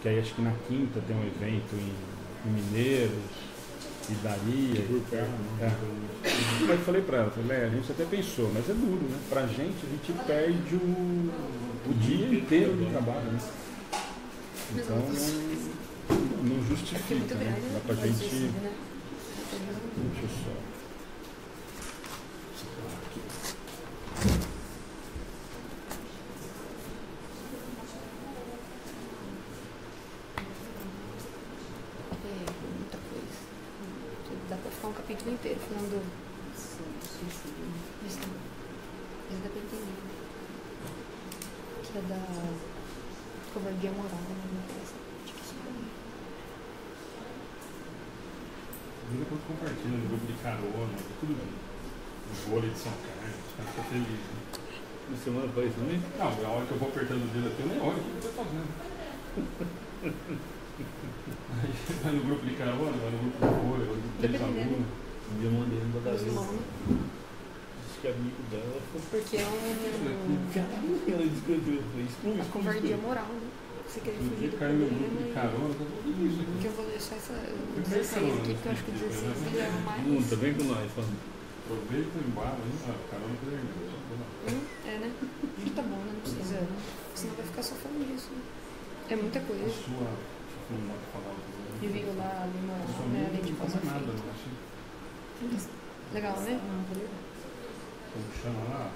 que aí acho que na quinta tem um evento em Mineiros, e daria. Mas eu falei pra ela, a gente até pensou, mas é duro, né? Pra gente, a gente perde o dia inteiro do trabalho, né? Então não justifica, né? Dá pra gente. Deixa eu só. Dá pra ficar um capítulo inteiro falando suicídio. Isso dá pra entender. Que é da covardia moral, né? Depois compartilha no grupo de carona, tudo bem. O vôlei de São Carlos, os caras ficam felizes. Né? Na semana para isso também? Não, a hora que eu vou apertando o dedo aqui, eu nem olho o que eu estou fazendo. Aí vai no grupo de carona, vai no grupo de vôlei, vai no grupo de alunos. Um dia eu mandei no Brasil. Diz que é amigo dela. Porque é ela descreveu isso. Covardia moral, né? Você querer fugir do problema e... carona, que eu vou deixar essa 16 aqui, porque eu acho que 16 é o mais... Tá bem com nós, falando. Aproveita e embala, carona que é, né? Tá bom, né? Não precisa... Senão vai ficar só falando disso. É muita coisa. E viu lá a lei moral, né? A lei de causa feita. Legal, né? Como chama lá?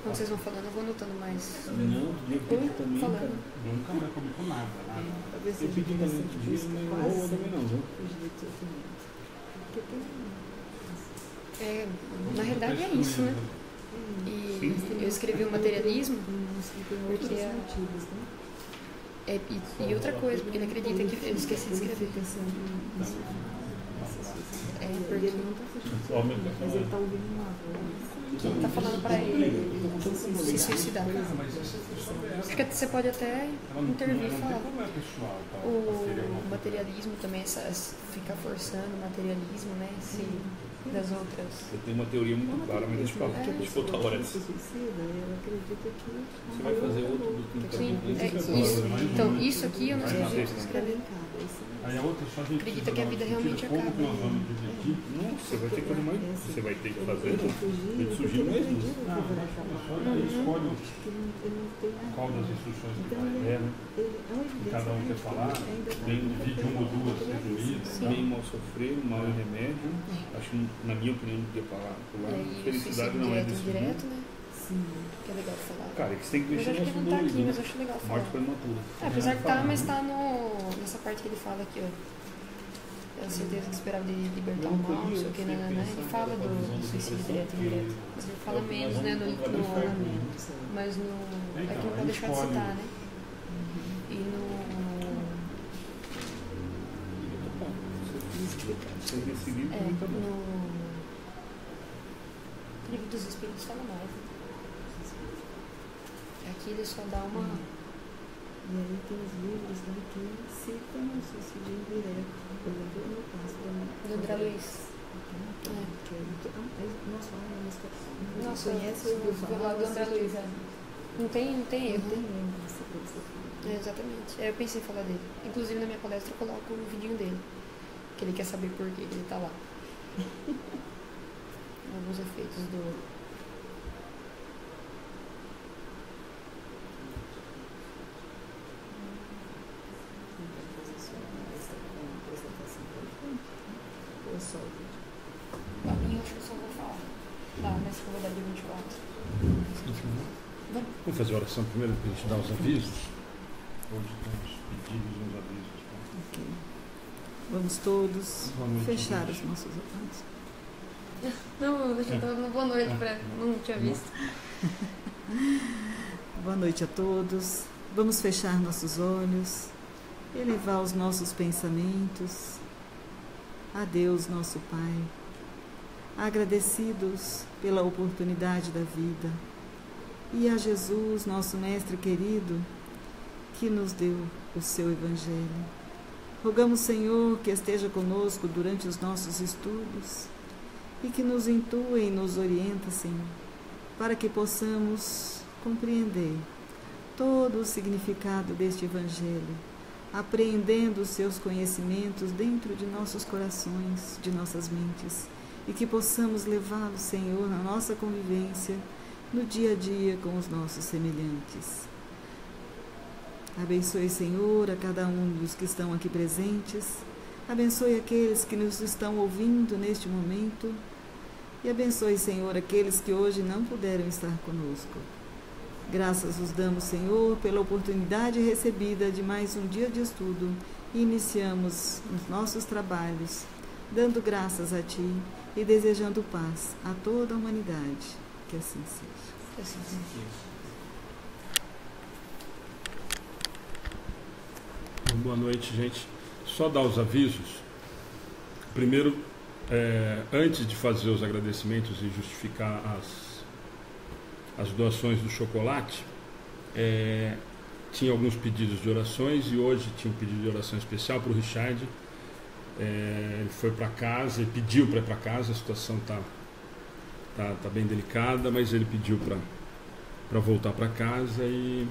Quando vocês vão falando, eu vou anotando mais. Não, eu pedi também. Falando. Nunca mais publicou nada. Eu pedi também outro dia, não rolou também não, viu? Na realidade é isso, né? E eu escrevi o materialismo porque e outra coisa, porque ele acredita que eu esqueci de escrever. Porque ele não está fugindo, mas ele está ouvindo uma voz. Está falando para ele se suicidar. Porque você pode até intervir e falar. O materialismo também, ficar forçando o materialismo, né? Das outras. Eu tenho uma teoria muito clara, mas deixa eu falar. Deixa eu botar hora. Você vai fazer outro do isso. Então, isso aqui eu não sei escrever. Aí a outra só a gente acredita que a vida realmente acaba. Como nós vamos dividir? Não, você vai ter que fazer mais. Você vai ter que fazer. Ele surgiu mais isso. Ele escolhe qual das instruções que vai. Cada um quer falar. Divide uma ou duas resumidas. Bem mal sofrer, mal e remédio. Acho que, na minha opinião, não podia falar. Felicidade não é desse direto, né? Sim. Que é legal falar. Cara, que você tem que mexer no assunto dois, aqui, mas eu acho legal falar. Morte prematura. Apesar que tá, mas tá nessa parte que ele fala aqui, ó. A certeza que esperava de libertar o mal, não sei o que, né? Ele fala do suicídio direto e indireto. Mas ele fala menos, né? Mas no. É que não pode deixar de citar, né? E no. No Livro dos Espíritos fala mais, né? Aqui ele só dá uma... E aí tem os livros, né, que citam o suicídio indireto. Por exemplo, no caso do André Luiz. Nossa, uma música... Nossa, conhece o do André Luiz, Não tem erro. Não tem erro nessa coisa. Exatamente. Eu pensei em falar dele. Inclusive, na minha palestra, eu coloco o vidinho dele. Que ele quer saber por que ele tá lá. Alguns efeitos do... Pra mim, acho que eu só vou falar. Tá, mas que eu vou dar de 24. Vamos fazer a oração primeiro para a gente dar os avisos? Hoje temos pedidos e uns avisos. Ok. Vamos todos fechar os nossos olhos. Não, eu já estava dando boa noite para não tinha visto. Boa noite a todos. Vamos fechar nossos olhos, elevar os nossos pensamentos a Deus, nosso Pai, agradecidos pela oportunidade da vida, e a Jesus, nosso Mestre querido, que nos deu o seu Evangelho. Rogamos, Senhor, que esteja conosco durante os nossos estudos e que nos intua e nos orienta, Senhor, para que possamos compreender todo o significado deste Evangelho, apreendendo os seus conhecimentos dentro de nossos corações, de nossas mentes, e que possamos levá-los, Senhor, na nossa convivência, no dia a dia com os nossos semelhantes. Abençoe, Senhor, a cada um dos que estão aqui presentes. Abençoe aqueles que nos estão ouvindo neste momento. E abençoe, Senhor, aqueles que hoje não puderam estar conosco. Graças vos damos, Senhor, pela oportunidade recebida de mais um dia de estudo. E iniciamos os nossos trabalhos, dando graças a Ti e desejando paz a toda a humanidade. Que assim seja. Que assim seja. Boa noite, gente. Só dar os avisos. Primeiro, antes de fazer os agradecimentos e justificar as doações do chocolate, tinha alguns pedidos de orações e hoje tinha um pedido de oração especial para o Richard. Ele foi para casa, ele pediu para ir para casa, a situação tá bem delicada, mas ele pediu para voltar para casa e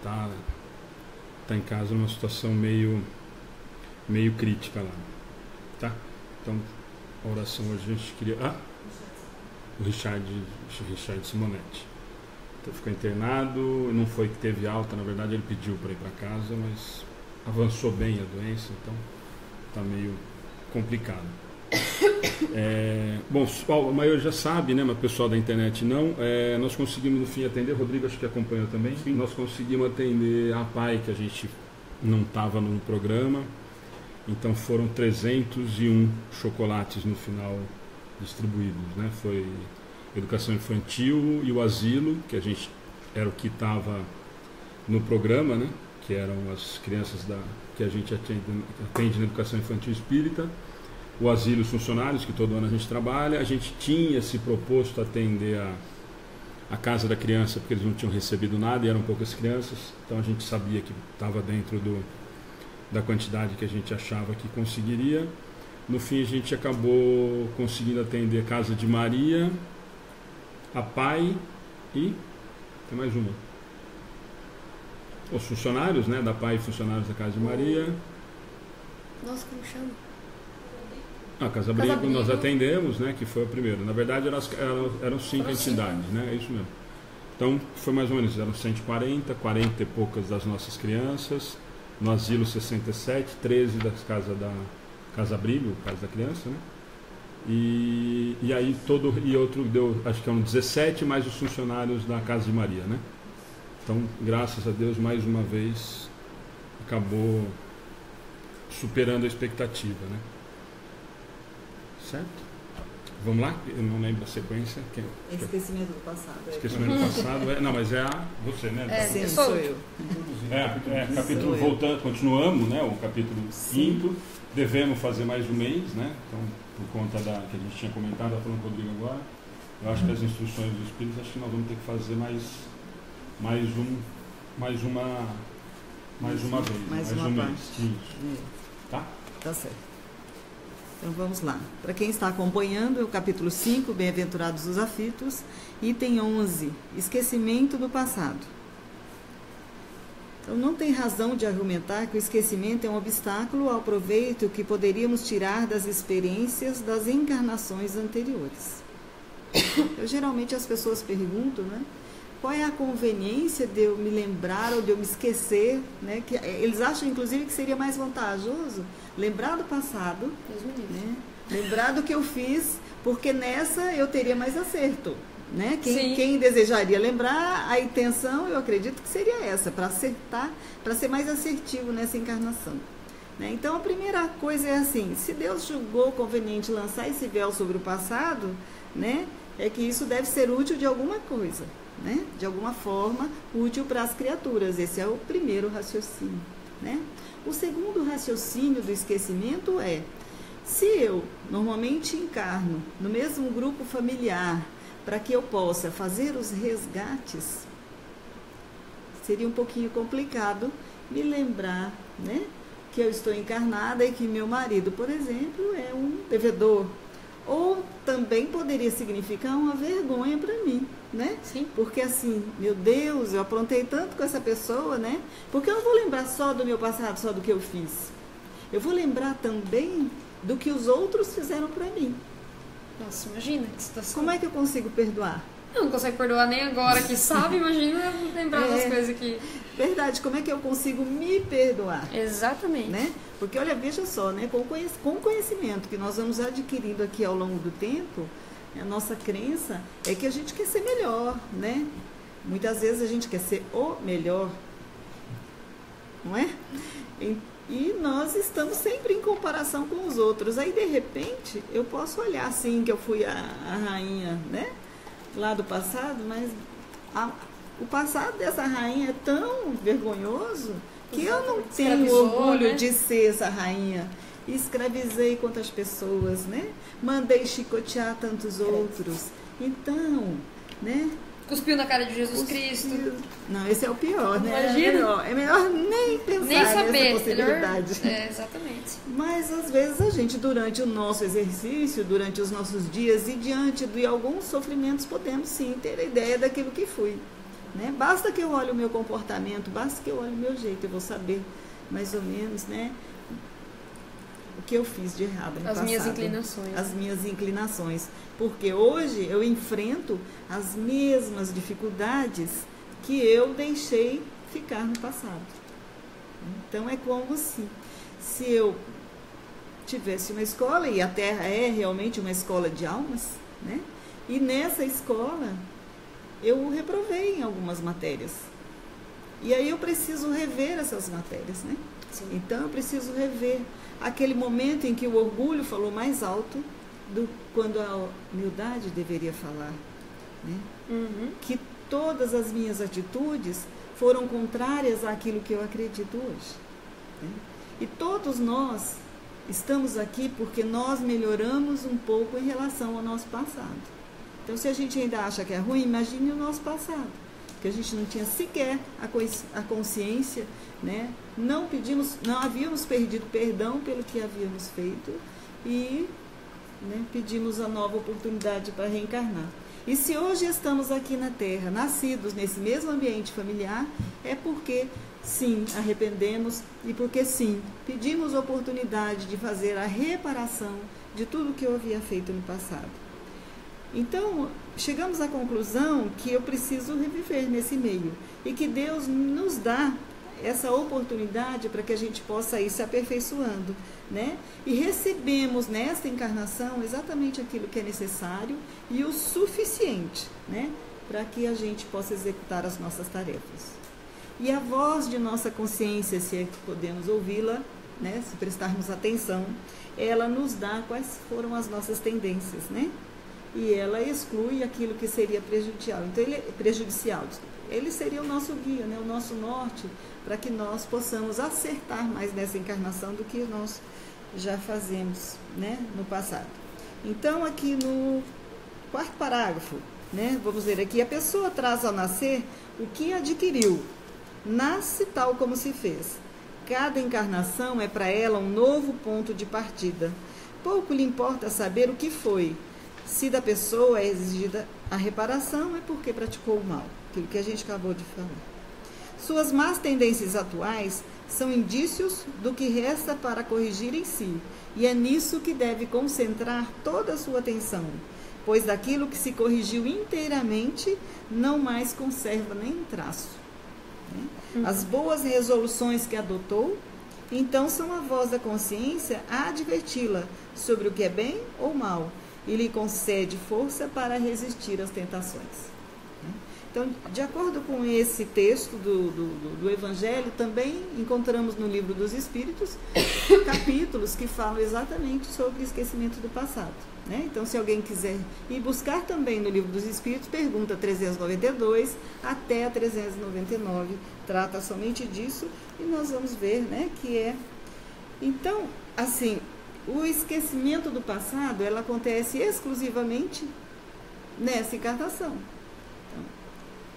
tá em casa numa situação meio crítica lá, tá? Então, a oração hoje a gente queria... o Richard Simonetti. Então, ficou internado, não foi que teve alta, na verdade ele pediu para ir para casa, mas avançou bem a doença, então está meio complicado. Bom, a maioria já sabe, né, mas o pessoal da internet não. Nós conseguimos no fim atender, Rodrigo acho que acompanhou também. Sim. Nós conseguimos atender a PAI, que a gente não estava no programa, então foram 301 chocolates no final distribuídos, né? Foi educação infantil e o asilo, que a gente era o que estava no programa, né? Que eram as crianças que a gente atende na educação infantil espírita, o asilo e os funcionários, que todo ano a gente trabalha. A gente tinha se proposto a atender a casa da criança, porque eles não tinham recebido nada e eram poucas crianças, então a gente sabia que estava dentro da quantidade que a gente achava que conseguiria. No fim a gente acabou conseguindo atender a Casa de Maria, a PAI e tem mais uma. Os funcionários, né, da PAI e funcionários da Casa de Maria. Nossa, como chama? A Casa Abrigo nós atendemos, né, que foi a primeira. Na verdade eram 5 entidades, né, é isso mesmo. Então foi mais ou menos, eram 140, 40 e poucas das nossas crianças, no asilo 67, 13 das Casa Abrigo, Casa da Criança, né? E aí outro deu, acho que eram 17 mais os funcionários da Casa de Maria, né? Então, graças a Deus, mais uma vez acabou superando a expectativa, né? Certo? Vamos lá? Eu não lembro a sequência. Esquecimento do passado. Esquecimento do passado. Não, mas você, né? Sim, sou eu. Capítulo voltando, continuamos, né? O capítulo 5. Devemos fazer mais um mês, né? Então, por conta que a gente tinha comentado, falando com o Rodrigo agora, eu acho que as instruções dos Espíritos, acho que nós vamos ter que fazer mais uma vez. Mais um parte. mês. Isso. Tá? Tá certo. Então vamos lá. Para quem está acompanhando, é o capítulo 5, Bem-aventurados os aflitos, item 11, esquecimento do passado. Então não tem razão de argumentar que o esquecimento é um obstáculo ao proveito que poderíamos tirar das experiências das encarnações anteriores. Geralmente as pessoas perguntam, né? Qual é a conveniência de eu me lembrar ou de eu me esquecer, né? Que eles acham, inclusive, que seria mais vantajoso lembrar do passado, né? Lembrar do que eu fiz, porque nessa eu teria mais acerto, né? Quem desejaria lembrar, a intenção, eu acredito que seria essa, para acertar, para ser mais assertivo nessa encarnação. Né? Então, a primeira coisa é assim, se Deus julgou conveniente lançar esse véu sobre o passado, né? É que isso deve ser útil de alguma coisa. Né? De alguma forma útil para as criaturas. Esse é o primeiro raciocínio, né? O segundo raciocínio do esquecimento é: se eu normalmente encarno no mesmo grupo familiar para que eu possa fazer os resgates, seria um pouquinho complicado me lembrar, né, que eu estou encarnada e que meu marido, por exemplo, é um devedor, Ou também poderia significar uma vergonha para mim, né? Sim. Porque assim, meu Deus, eu aprontei tanto com essa pessoa, né? Porque eu não vou lembrar só do meu passado, só do que eu fiz. Eu vou lembrar também do que os outros fizeram para mim. Nossa, imagina que situação. Como é que eu consigo perdoar? Não consegue perdoar nem agora que sabe, imagina lembrar das coisas que... Verdade, como é que eu consigo me perdoar? Exatamente. Né? Porque, olha, veja só, né? Com o conhecimento que nós vamos adquirindo aqui ao longo do tempo, a nossa crença é que a gente quer ser melhor, né? Muitas vezes a gente quer ser o melhor, não é? E nós estamos sempre em comparação com os outros. Aí, de repente, eu posso olhar assim, que eu fui a rainha, né? Lá do passado, mas o passado dessa rainha é tão vergonhoso que eu não tenho orgulho, né, de ser essa rainha. Escravizei quantas pessoas, né? Mandei chicotear tantos outros. Então, né? Cuspiu na cara de Jesus Cristo. Não, esse é o pior, né? Imagina. É melhor nem pensar nem saber, nessa possibilidade. Melhor... exatamente. Mas, às vezes, a gente, durante o nosso exercício, durante os nossos dias e diante de alguns sofrimentos, podemos, sim, ter a ideia daquilo que fui. Né? Basta que eu olhe o meu comportamento, basta que eu olhe o meu jeito, eu vou saber, mais ou menos, né, o que eu fiz de errado no passado. As minhas inclinações. As minhas inclinações. Porque hoje eu enfrento as mesmas dificuldades que eu deixei ficar no passado. Então é como se eu tivesse uma escola, e a Terra é realmente uma escola de almas, né? E nessa escola eu reprovei em algumas matérias. E aí eu preciso rever essas matérias, né? Sim. Então eu preciso rever aquele momento em que o orgulho falou mais alto do quando a humildade deveria falar, né? Uhum. Que todas as minhas atitudes foram contrárias àquilo que eu acredito hoje, né? E todos nós estamos aqui porque nós melhoramos um pouco em relação ao nosso passado. Então, se a gente ainda acha que é ruim, imagine o nosso passado, que a gente não tinha sequer a consciência, né? Não havíamos perdido perdão pelo que havíamos feito e, né, pedimos a nova oportunidade para reencarnar. E se hoje estamos aqui na Terra, nascidos nesse mesmo ambiente familiar, é porque, sim, arrependemos e porque, sim, pedimos a oportunidade de fazer a reparação de tudo que eu havia feito no passado. Então, chegamos à conclusão que eu preciso reviver nesse meio e que Deus nos dá essa oportunidade para que a gente possa ir se aperfeiçoando, né? E recebemos nesta encarnação exatamente aquilo que é necessário e o suficiente, né, para que a gente possa executar as nossas tarefas. E a voz de nossa consciência, se é que podemos ouvi-la, né, se prestarmos atenção, ela nos dá quais foram as nossas tendências, né? E ela exclui aquilo que seria prejudicial. Então, ele seria o nosso guia, né, o nosso norte, para que nós possamos acertar mais nessa encarnação do que nós já fazemos, né, no passado. Então, aqui no quarto parágrafo, né, vamos ver aqui, a pessoa traz ao nascer o que adquiriu, nasce tal como se fez. Cada encarnação é para ela um novo ponto de partida. Pouco lhe importa saber o que foi. Se da pessoa é exigida a reparação, é porque praticou o mal, aquilo que a gente acabou de falar. Suas más tendências atuais são indícios do que resta para corrigir em si, e é nisso que deve concentrar toda a sua atenção, pois daquilo que se corrigiu inteiramente, não mais conserva nem um traço. As boas resoluções que adotou, então são a voz da consciência a adverti-la sobre o que é bem ou mal, e lhe concede força para resistir às tentações. Então, de acordo com esse texto do Evangelho, também encontramos no Livro dos Espíritos capítulos que falam exatamente sobre o esquecimento do passado, né? Então, se alguém quiser ir buscar também no Livro dos Espíritos, pergunta 392 até a 399, trata somente disso, e nós vamos ver, né, que é... Então, assim, o esquecimento do passado, ela acontece exclusivamente nessa encarnação. Então,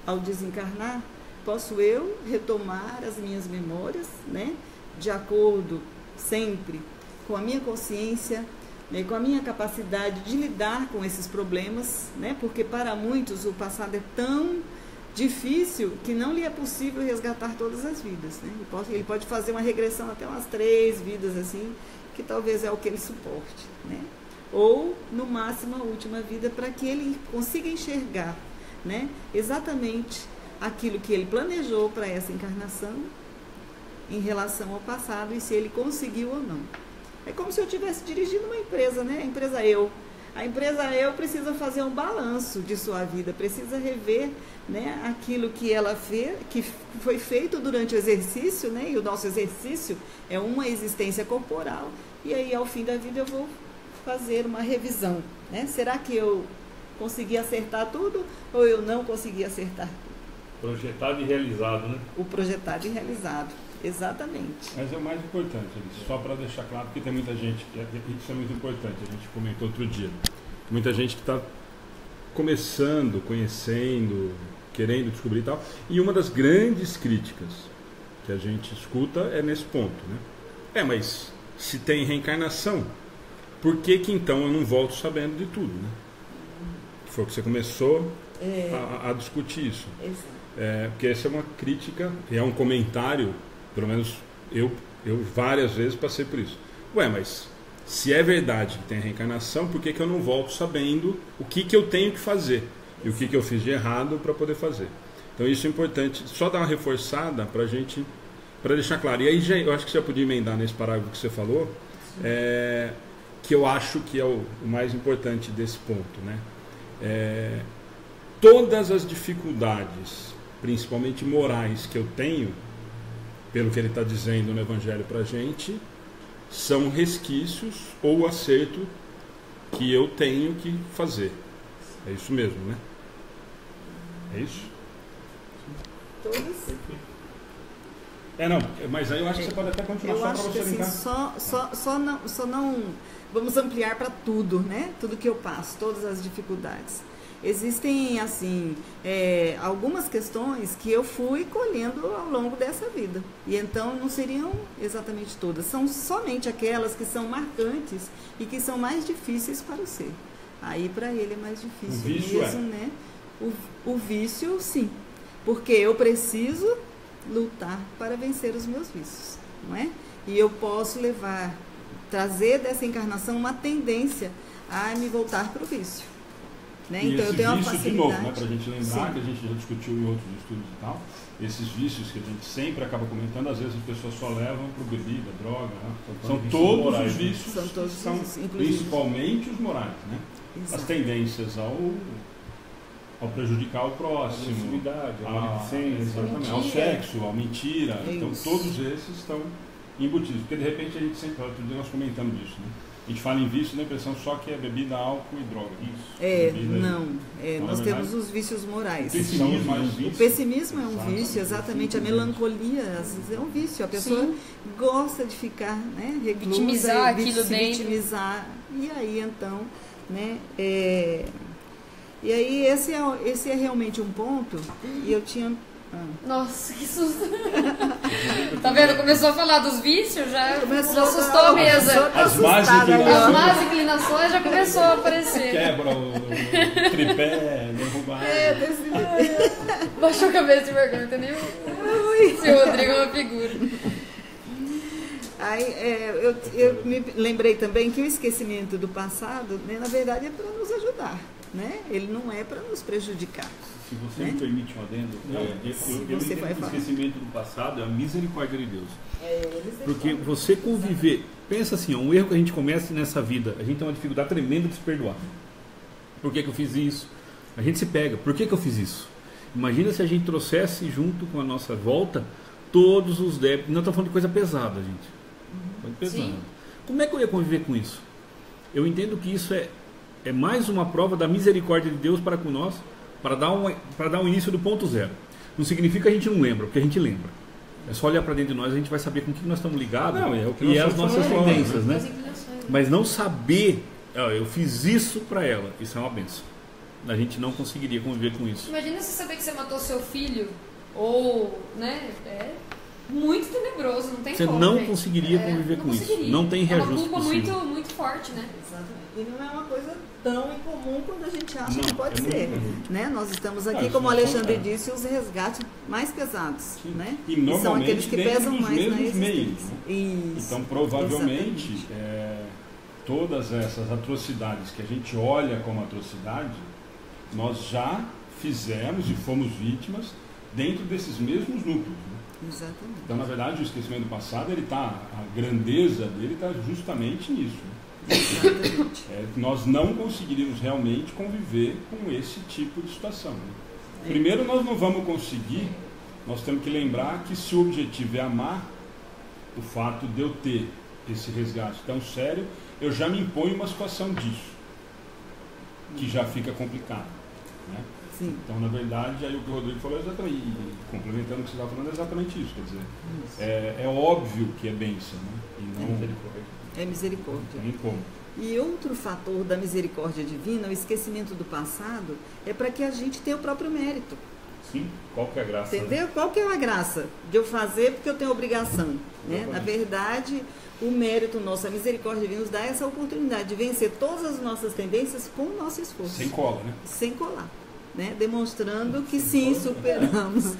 ao desencarnar, posso eu retomar as minhas memórias, né, de acordo sempre com a minha consciência, né, com a minha capacidade de lidar com esses problemas, né, porque para muitos o passado é tão difícil que não lhe é possível resgatar todas as vidas, né? Ele pode fazer uma regressão até umas 3 vidas assim, que talvez é o que ele suporte, né? Ou no máximo a última vida, para que ele consiga enxergar, né, exatamente aquilo que ele planejou para essa encarnação em relação ao passado e se ele conseguiu ou não. É como se eu estivesse dirigindo uma empresa, né? A empresa eu precisa fazer um balanço de sua vida, precisa rever, né, aquilo que ela fez, que foi feito durante o exercício, né? E o nosso exercício é uma existência corporal. E aí, ao fim da vida, eu vou fazer uma revisão, né? Será que eu consegui acertar tudo ou eu não consegui acertar tudo? Projetado e realizado, né? O projetado e realizado, exatamente. Mas é o mais importante, só para deixar claro, porque tem muita gente, isso é muito importante, a gente comentou outro dia, muita gente que está começando, conhecendo, querendo descobrir e tal, e uma das grandes críticas que a gente escuta é nesse ponto, né? Mas se tem reencarnação, por que então eu não volto sabendo de tudo, né? Foi o que você começou a discutir isso. Exato. Porque essa é uma crítica, é um comentário, pelo menos eu várias vezes passei por isso. Mas se é verdade que tem reencarnação, por que eu não volto sabendo o que eu tenho que fazer e o que eu fiz de errado para poder fazer? Então isso é importante, só dar uma reforçada para gente, para deixar claro. E aí eu acho que você já podia emendar nesse parágrafo que você falou, que eu acho que é o mais importante desse ponto, né? Todas as dificuldades, principalmente morais, que eu tenho, pelo que ele está dizendo no Evangelho para a gente, são resquícios ou acerto que eu tenho que fazer. É isso mesmo, né? É isso? Todas? Não, mas aí eu acho que você pode até continuar, só para você linkar. Só não vamos ampliar para tudo, né? Tudo que eu passo, todas as dificuldades. Existem, assim, algumas questões que eu fui colhendo ao longo dessa vida. E então não seriam exatamente todas. São somente aquelas que são marcantes e que são mais difíceis para o ser. Aí para ele é mais difícil o vício mesmo, né? O vício, sim. Porque eu preciso lutar para vencer os meus vícios, não é? E eu posso trazer dessa encarnação uma tendência a me voltar para o vício. Né? E então eu tenho uma vício, facilidade. de novo, né, para a gente lembrar, sim, que a gente já discutiu em outros estudos e tal, esses vícios que a gente sempre acaba comentando, às vezes as pessoas só levam para bebida, droga, né? São todos morais, os vícios, são todos os vícios, principalmente os morais, né? Exato. As tendências ao prejudicar o próximo, a maledicência, exatamente, ao sexo, à mentira. Então todos esses estão embutidos, porque de repente a gente sempre, outro dia nós comentamos disso, né? A gente fala em vício, na impressão só que é bebida, álcool e droga. Isso. Nós temos os vícios morais. O pessimismo é um vício, exatamente. A melancolia, às vezes, é um vício. A pessoa gosta de ficar, né, reclusa, vitimizar aquilo dentro. Vitimizar. E aí, então, né, e aí esse é realmente um ponto. E eu tinha... Nossa, que susto. Tá vendo? Começou a falar dos vícios, já assustou a mesa. As más inclinações já começou a aparecer. Quebra o tripé, derrubar. Baixou a cabeça de vergonha, entendeu? Se o Rodrigo é uma figura. Aí, eu me lembrei também que o esquecimento do passado, né, na verdade, é para nos ajudar, né? Ele não é para nos prejudicar. Se você me permite um adendo, eu entendo que o esquecimento do passado é a misericórdia de Deus. Porque você conviver, pensa assim, um erro que a gente comete nessa vida, a gente tem uma dificuldade tremenda de se perdoar. Por que eu fiz isso? A gente se pega, por que eu fiz isso? Imagina se a gente trouxesse junto com a nossa volta todos os débitos. Não estamos falando de coisa pesada, gente. Coisa pesada. Sim. Como é que eu ia conviver com isso? Eu entendo que isso é mais uma prova da misericórdia de Deus para com nós, para dar um início do ponto zero. Não significa que a gente não lembra, porque a gente lembra. É só olhar para dentro de nós, a gente vai saber com o que nós estamos ligados e as nossas tendências, né? Mas não saber, eu fiz isso para ela, isso é uma benção. A gente não conseguiria conviver com isso. Imagina você saber que você matou seu filho, ou, né, muito tenebroso, não tem como. Você não conseguiria conviver com isso. Não tem reajuste possível. É uma culpa muito forte, né? Exatamente. E não é uma coisa tão incomum quando a gente acha que pode ser. Né? Nós estamos aqui, como o Alexandre disse, os resgates mais pesados. Né? E normalmente são aqueles que pesam mais na existência. Meios, né? Então, provavelmente, todas essas atrocidades que a gente olha como atrocidade, nós já fizemos e fomos vítimas dentro desses mesmos núcleos. Né? Exatamente. Então, na verdade, o esquecimento do passado, a grandeza dele está justamente nisso. Nós não conseguiríamos realmente conviver com esse tipo de situação. Né? Primeiro, nós não vamos conseguir, nós temos que lembrar que se o objetivo é amar, o fato de eu ter esse resgate tão sério, eu já me imponho uma situação disso, que já fica complicado. Né? Sim. Então, na verdade, aí o que o Rodrigo falou é exatamente, e complementando o que você estava falando, é exatamente isso. Quer dizer, é óbvio que é bênção, né? E não misericórdia. É misericórdia. Não tem como. E outro fator da misericórdia divina, o esquecimento do passado, é para que a gente tenha o próprio mérito. Sim, qual que é a graça? Entendeu? Né? Qual que é a graça de eu fazer porque eu tenho obrigação? Né? Na verdade, o mérito nosso, a misericórdia divina nos dá essa oportunidade de vencer todas as nossas tendências com o nosso esforço. Sem cola, né? Sem colar. Né? Demonstrando que sim, superamos.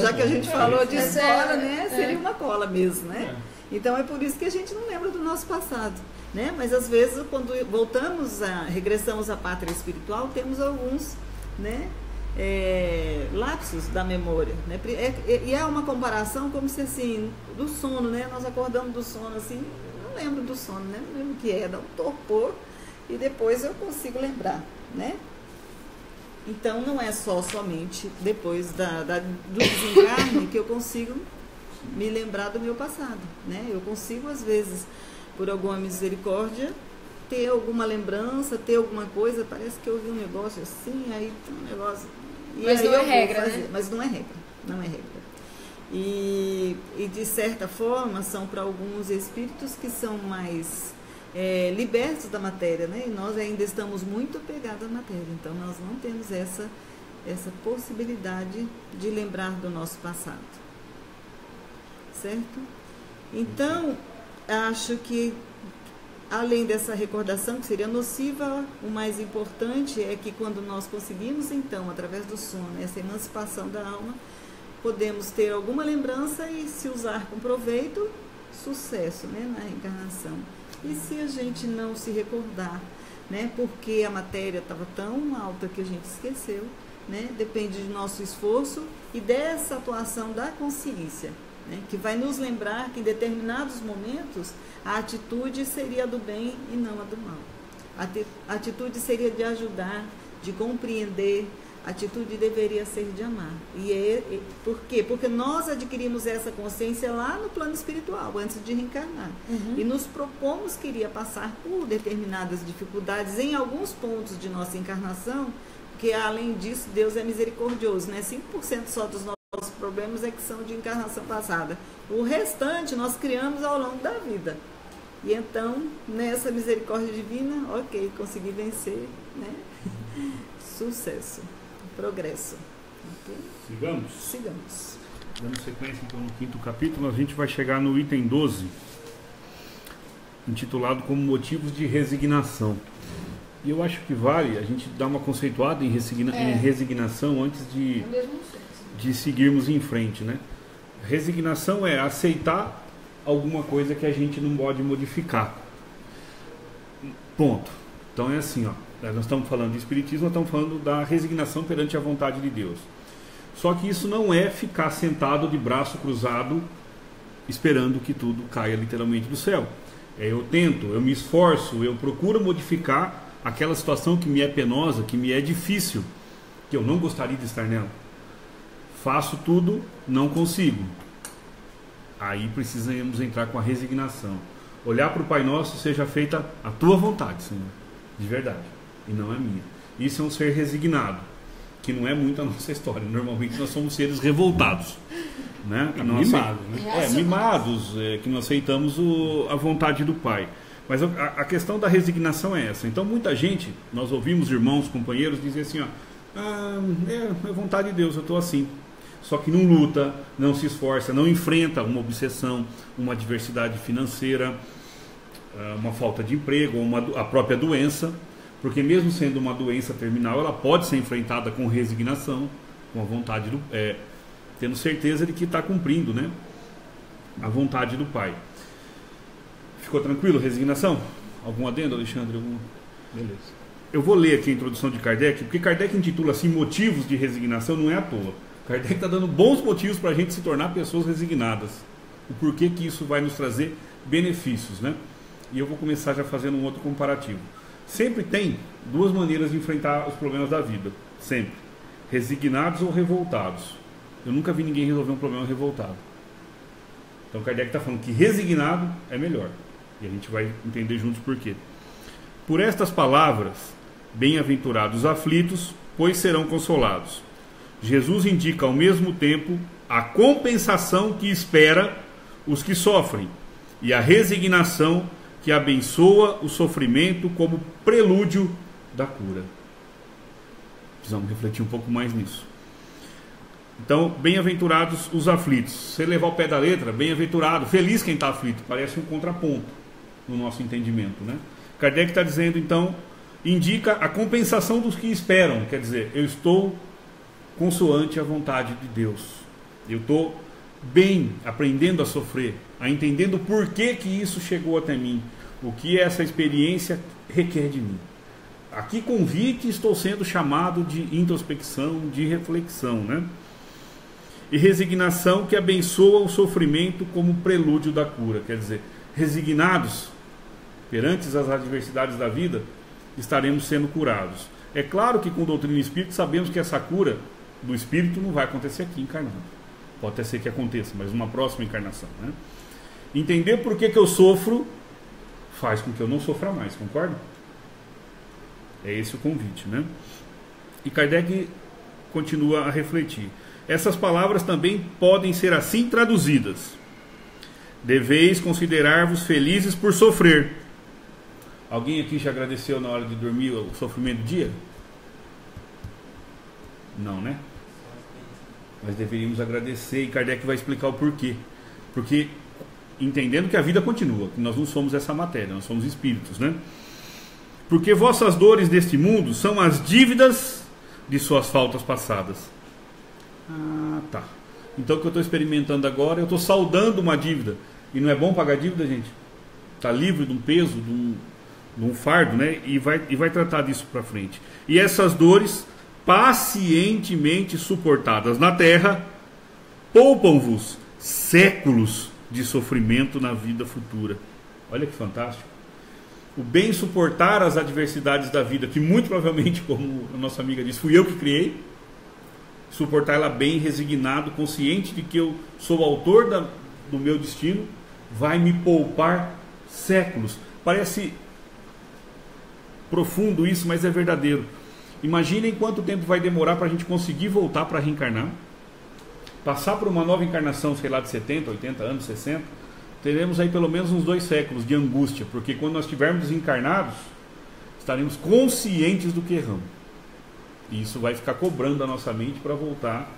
Já que a gente falou de escola, né? Seria uma cola mesmo, né? Então é por isso que a gente não lembra do nosso passado. Né? Mas às vezes, quando regressamos à pátria espiritual, temos alguns, né? Lapsos da memória, né? E é uma comparação como se assim, do sono, né? Nós acordamos do sono assim, não lembro do sono, né? Não lembro o que é, dá um torpor e depois eu consigo lembrar, né? Então não é somente depois do desencarne que eu consigo me lembrar do meu passado, né? Eu consigo às vezes, por alguma misericórdia, ter alguma lembrança, ter alguma coisa, parece que eu vi um negócio assim, aí tem um negócio... Mas não é regra, né? Mas não é regra, não é regra. E de certa forma, são para alguns espíritos que são mais libertos da matéria, né? E nós ainda estamos muito apegados à matéria, então nós não temos essa possibilidade de lembrar do nosso passado. Certo? Então, acho que além dessa recordação, que seria nociva, o mais importante é que quando nós conseguimos, então, através do sono, essa emancipação da alma, podemos ter alguma lembrança e, se usar com proveito, sucesso, né, na reencarnação. E se a gente não se recordar, né, porque a matéria estava tão alta que a gente esqueceu, né, depende do nosso esforço e dessa atuação da consciência, né, que vai nos lembrar que em determinados momentos a atitude seria do bem e não a do mal. A atitude seria de ajudar, de compreender, a atitude deveria ser de amar. Por quê? Porque nós adquirimos essa consciência lá no plano espiritual, antes de reencarnar. E nos propomos que iria passar por determinadas dificuldades em alguns pontos de nossa encarnação, porque além disso Deus é misericordioso, né? 5% só dos nossos problemas é que são de encarnação passada. O restante nós criamos ao longo da vida. E então, nessa misericórdia divina, ok, consegui vencer, né? Sucesso, progresso. Okay? Sigamos. Dando sequência então no 5º capítulo, a gente vai chegar no item 12, intitulado como motivos de resignação. E eu acho que vale a gente dar uma conceituada em resignação antes de seguirmos em frente, né? Resignação é aceitar alguma coisa que a gente não pode modificar. Ponto. Então é assim, ó. Nós estamos falando de espiritismo, nós estamos falando da resignação perante a vontade de Deus. Só que isso não é ficar sentado de braço cruzado esperando que tudo caia literalmente do céu. Eu tento, eu me esforço, eu procuro modificar aquela situação que me é penosa, que me é difícil, que eu não gostaria de estar nela. Faço tudo, não consigo. Aí precisamos entrar com a resignação. Olhar para o Pai Nosso, seja feita a tua vontade, Senhor, de verdade, e não a minha. Isso é um ser resignado, que não é muito a nossa história. Normalmente nós somos seres revoltados, né? Mimados, que não aceitamos a vontade do Pai. Mas a questão da resignação é essa. Então muita gente, nós ouvimos irmãos, companheiros dizer assim, ó, é vontade de Deus, eu estou assim. Só que não luta, não se esforça, não enfrenta uma obsessão, uma adversidade financeira, uma falta de emprego, ou a própria doença, porque mesmo sendo uma doença terminal, ela pode ser enfrentada com resignação, com a vontade tendo certeza de que está cumprindo, né, a vontade do Pai. Ficou tranquilo? Resignação? Algum adendo, Alexandre? Beleza. Eu vou ler aqui a introdução de Kardec, porque Kardec intitula assim motivos de resignação, não é à toa. Kardec está dando bons motivos para a gente se tornar pessoas resignadas. O porquê que isso vai nos trazer benefícios, né? E eu vou começar já fazendo um outro comparativo. Sempre tem duas maneiras de enfrentar os problemas da vida. Sempre. Resignados ou revoltados. Eu nunca vi ninguém resolver um problema revoltado. Então Kardec está falando que resignado é melhor. E a gente vai entender juntos por quê. Por estas palavras, bem-aventurados os aflitos, pois serão consolados. Jesus indica ao mesmo tempo a compensação que espera os que sofrem e a resignação que abençoa o sofrimento como prelúdio da cura. Precisamos refletir um pouco mais nisso. Então, bem-aventurados os aflitos. Se você levar o pé da letra, bem-aventurado, feliz quem está aflito. Parece um contraponto no nosso entendimento, né? Kardec está dizendo, então, indica a compensação dos que esperam. Quer dizer, eu estou consoante a vontade de Deus. Eu estou bem aprendendo a sofrer, a entendendo por que isso chegou até mim, o que essa experiência requer de mim. A que convite estou sendo chamado de introspecção, de reflexão, né? E resignação que abençoa o sofrimento como prelúdio da cura. Quer dizer, resignados perante as adversidades da vida, estaremos sendo curados. É claro que com doutrina espírita sabemos que essa cura do espírito não vai acontecer aqui encarnado. Pode até ser que aconteça, mas numa próxima encarnação, né? Entender por que eu sofro faz com que eu não sofra mais, concorda? É esse o convite, né? E Kardec continua a refletir. Essas palavras também podem ser assim traduzidas. Deveis considerar-vos felizes por sofrer. Alguém aqui já agradeceu na hora de dormir o sofrimento do dia? Não, né? Mas deveríamos agradecer, e Kardec vai explicar o porquê. Porque, entendendo que a vida continua, que nós não somos essa matéria, nós somos espíritos, né? Porque vossas dores deste mundo são as dívidas de suas faltas passadas. Ah, tá. Então o que eu estou experimentando agora, eu estou saldando uma dívida. E não é bom pagar dívida, gente? Está livre de um peso, de um fardo, né? E vai tratar disso para frente. E essas dores, pacientemente suportadas na terra, poupam-vos séculos de sofrimento na vida futura. Olha que fantástico. O bem suportar as adversidades da vida, que muito provavelmente, como a nossa amiga disse, fui eu que criei. Suportar ela bem, resignado, consciente de que eu sou o autor do meu destino, vai me poupar séculos. Parece profundo isso, mas é verdadeiro. Imaginem quanto tempo vai demorar para a gente conseguir voltar para reencarnar. Passar por uma nova encarnação, sei lá, de 70, 80 anos, 60, teremos aí pelo menos uns 2 séculos de angústia, porque quando nós estivermos desencarnados, estaremos conscientes do que erramos. E isso vai ficar cobrando a nossa mente para voltar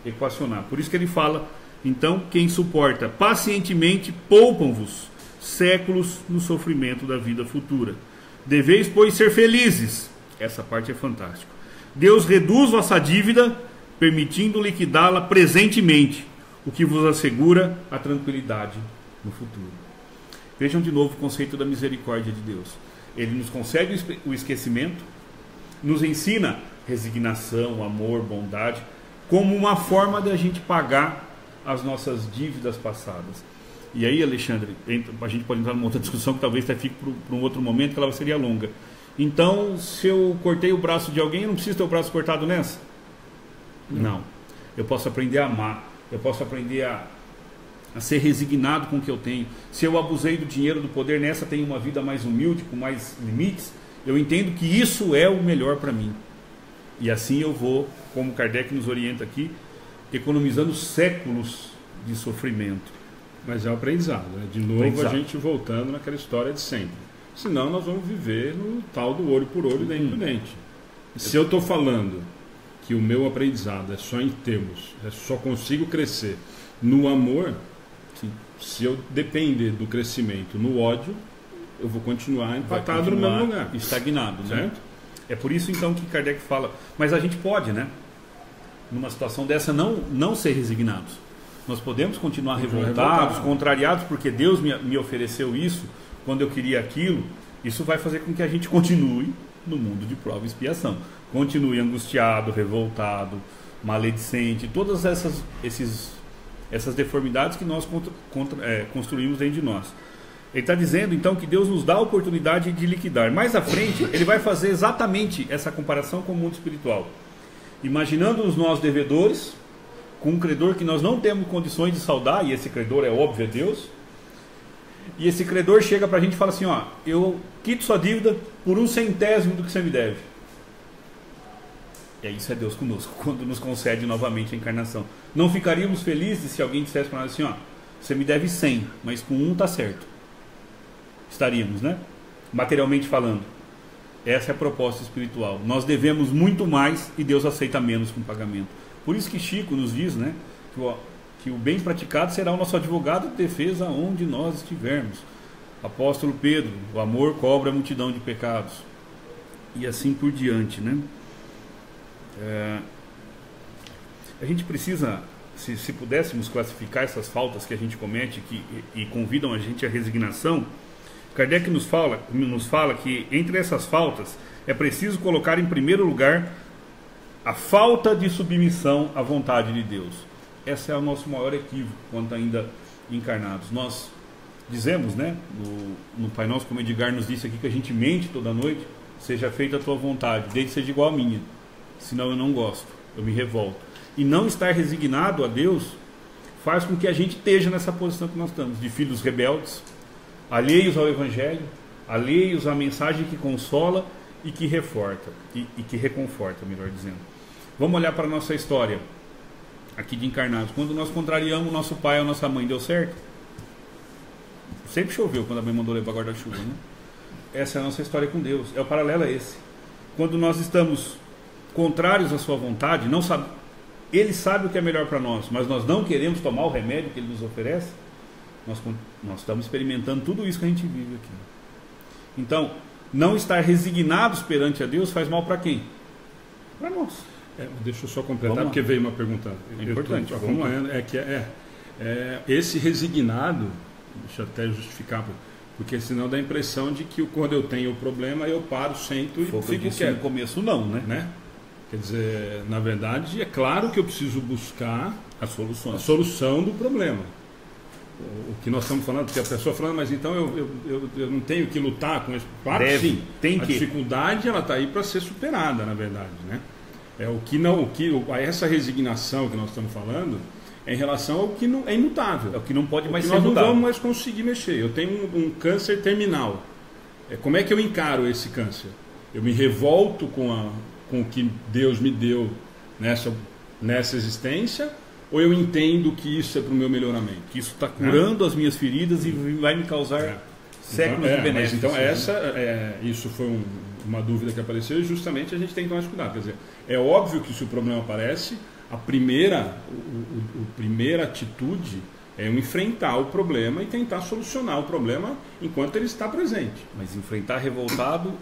a equacionar. Por isso que ele fala, então, quem suporta pacientemente, poupam-vos séculos no sofrimento da vida futura. Deveis, pois, ser felizes. Essa parte é fantástica. Deus reduz vossa dívida, permitindo liquidá-la presentemente, o que vos assegura a tranquilidade no futuro. Vejam de novo o conceito da misericórdia de Deus. Ele nos concede o esquecimento, nos ensina resignação, amor, bondade, como uma forma de a gente pagar as nossas dívidas passadas. E aí, Alexandre, a gente pode entrar numa outra discussão que talvez até fique para um outro momento, que ela seria longa. Então, se eu cortei o braço de alguém, eu não preciso ter o braço cortado nessa? Não. Eu posso aprender a amar, eu posso aprender a ser resignado com o que eu tenho. Se eu abusei do dinheiro, do poder, nessa tenho uma vida mais humilde, com mais limites, eu entendo que isso é o melhor para mim. E assim eu vou, como Kardec nos orienta aqui, economizando séculos de sofrimento. Mas é um aprendizado, né? De novo a gente voltando naquela história de sempre. Senão nós vamos viver no tal do olho por olho, dente por dente. Se eu estou falando que o meu aprendizado é só em termos, só consigo crescer no amor, sim. Se eu depender do crescimento no ódio, eu vou continuar empatado no mesmo lugar. Estagnado, né? Certo? É por isso então que Kardec fala, mas a gente pode, né? Numa situação dessa não ser resignados. Nós podemos continuar revoltados, contrariados, porque Deus me ofereceu isso quando eu queria aquilo. Isso vai fazer com que a gente continue no mundo de prova e expiação. Continue angustiado, revoltado, maledicente, todas essas deformidades que nós construímos dentro de nós. Ele está dizendo então que Deus nos dá a oportunidade de liquidar. Mais à frente, ele vai fazer exatamente essa comparação com o mundo espiritual. Imaginando-nos nós devedores, com um credor que nós não temos condições de saldar, e esse credor é óbvio, é Deus. E esse credor chega para a gente e fala assim, ó, eu quito sua dívida por 1/100º do que você me deve. E isso é Deus conosco, quando nos concede novamente a encarnação. Não ficaríamos felizes se alguém dissesse para nós assim, ó, você me deve 100, mas com 1 tá certo. Estaríamos, né? Materialmente falando. Essa é a proposta espiritual. Nós devemos muito mais e Deus aceita menos com pagamento. Por isso que Chico nos diz, né, que o bem praticado será o nosso advogado de defesa onde nós estivermos. Apóstolo Pedro, o amor cobre a multidão de pecados. E assim por diante, né? A gente precisa, se pudéssemos classificar essas faltas que a gente comete e convidam a gente à resignação, Kardec nos fala que entre essas faltas é preciso colocar em primeiro lugar a falta de submissão à vontade de Deus. Esse é o nosso maior equívoco quanto ainda encarnados. Nós dizemos, né, no Pai Nosso, como Edgar nos disse aqui, que a gente mente toda noite, seja feita a tua vontade, desde que seja igual a minha, senão eu não gosto, eu me revolto. E não estar resignado a Deus faz com que a gente esteja nessa posição que nós estamos, de filhos rebeldes, alheios ao Evangelho, alheios à mensagem que consola e que reforta, e que reconforta, melhor dizendo. Vamos olhar para a nossa história aqui de encarnados. Quando nós contrariamos o nosso pai ou a nossa mãe, deu certo? Sempre choveu quando a mãe mandou levar guarda-chuva, né? Essa é a nossa história com Deus, é o paralelo a esse. Quando nós estamos contrários à sua vontade, não sabe, Ele sabe o que é melhor para nós, mas nós não queremos tomar o remédio que Ele nos oferece, nós estamos experimentando tudo isso que a gente vive aqui. Então, não estar resignados perante a Deus faz mal para quem? Para nós. Deixa eu só completar, porque veio uma pergunta importante. Esse resignado, deixa eu até justificar, porque senão dá a impressão de que quando eu tenho o problema eu paro, sento e fico quieto. No começo não, né? Quer dizer, na verdade, é claro que eu preciso buscar a solução do problema. O que nós estamos falando, porque a pessoa falando, mas então eu não tenho que lutar com isso. Claro que sim. A dificuldade ela está aí para ser superada, na verdade, né? Essa resignação que nós estamos falando é em relação ao que não, é imutável. É o que não pode mais ser mudado. Nós não vamos mais conseguir mexer. Eu tenho um câncer terminal. Como é que eu encaro esse câncer? Eu me revolto com o que Deus me deu nessa existência, ou eu entendo que isso é para o meu melhoramento? Que isso está curando as minhas feridas e vai me causar séculos de benefícios. Então, isso foi uma dúvida que apareceu, e justamente a gente tem que tomar mais cuidado. Quer dizer, é óbvio que se o problema aparece, a primeira atitude é eu enfrentar o problema e tentar solucionar o problema enquanto ele está presente. Mas enfrentar revoltado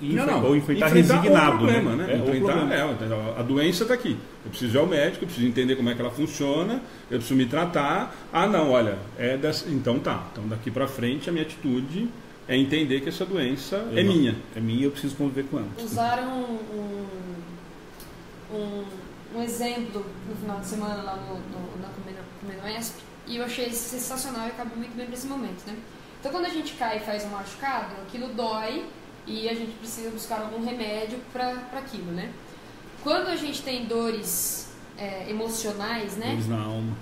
ou enfrentar resignado. O problema, né? A doença está aqui. Eu preciso ir ao médico, eu preciso entender como é que ela funciona, eu preciso me tratar. Então tá. Então daqui para frente a minha atitude é entender que essa doença é minha. É minha e eu preciso conviver com ela. Usaram um exemplo no final de semana lá na Comenda Esp, e eu achei sensacional e acabou muito bem para esse momento, né? Então quando a gente cai e faz um machucado, aquilo dói e a gente precisa buscar algum remédio para aquilo, né? Quando a gente tem dores emocionais, né?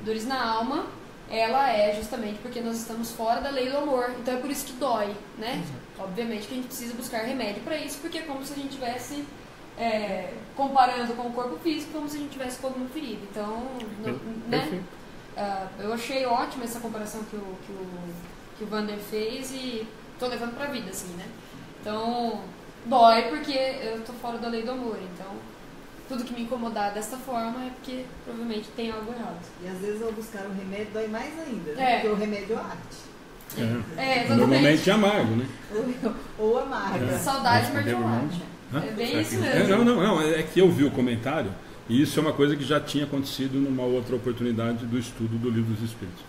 Dores na alma, ela é justamente porque nós estamos fora da lei do amor, então é por isso que dói, né? Obviamente que a gente precisa buscar remédio para isso, porque é como se a gente tivesse comparando com o corpo físico, como se a gente tivesse com alguma ferida. Então, né? Eu achei ótima essa comparação que o Wander fez e tô levando pra vida, assim, né? Então, dói porque eu tô fora da lei do amor. Então, tudo que me incomodar desta forma é porque provavelmente tem algo errado. E às vezes ao buscar um remédio dói mais ainda, né? Porque o remédio é arte. Normalmente amargo, né? Ou amargo. Saudade martelante. É bem isso mesmo. Não, é que eu vi o comentário e isso é uma coisa que já tinha acontecido numa outra oportunidade do estudo do Livro dos Espíritos.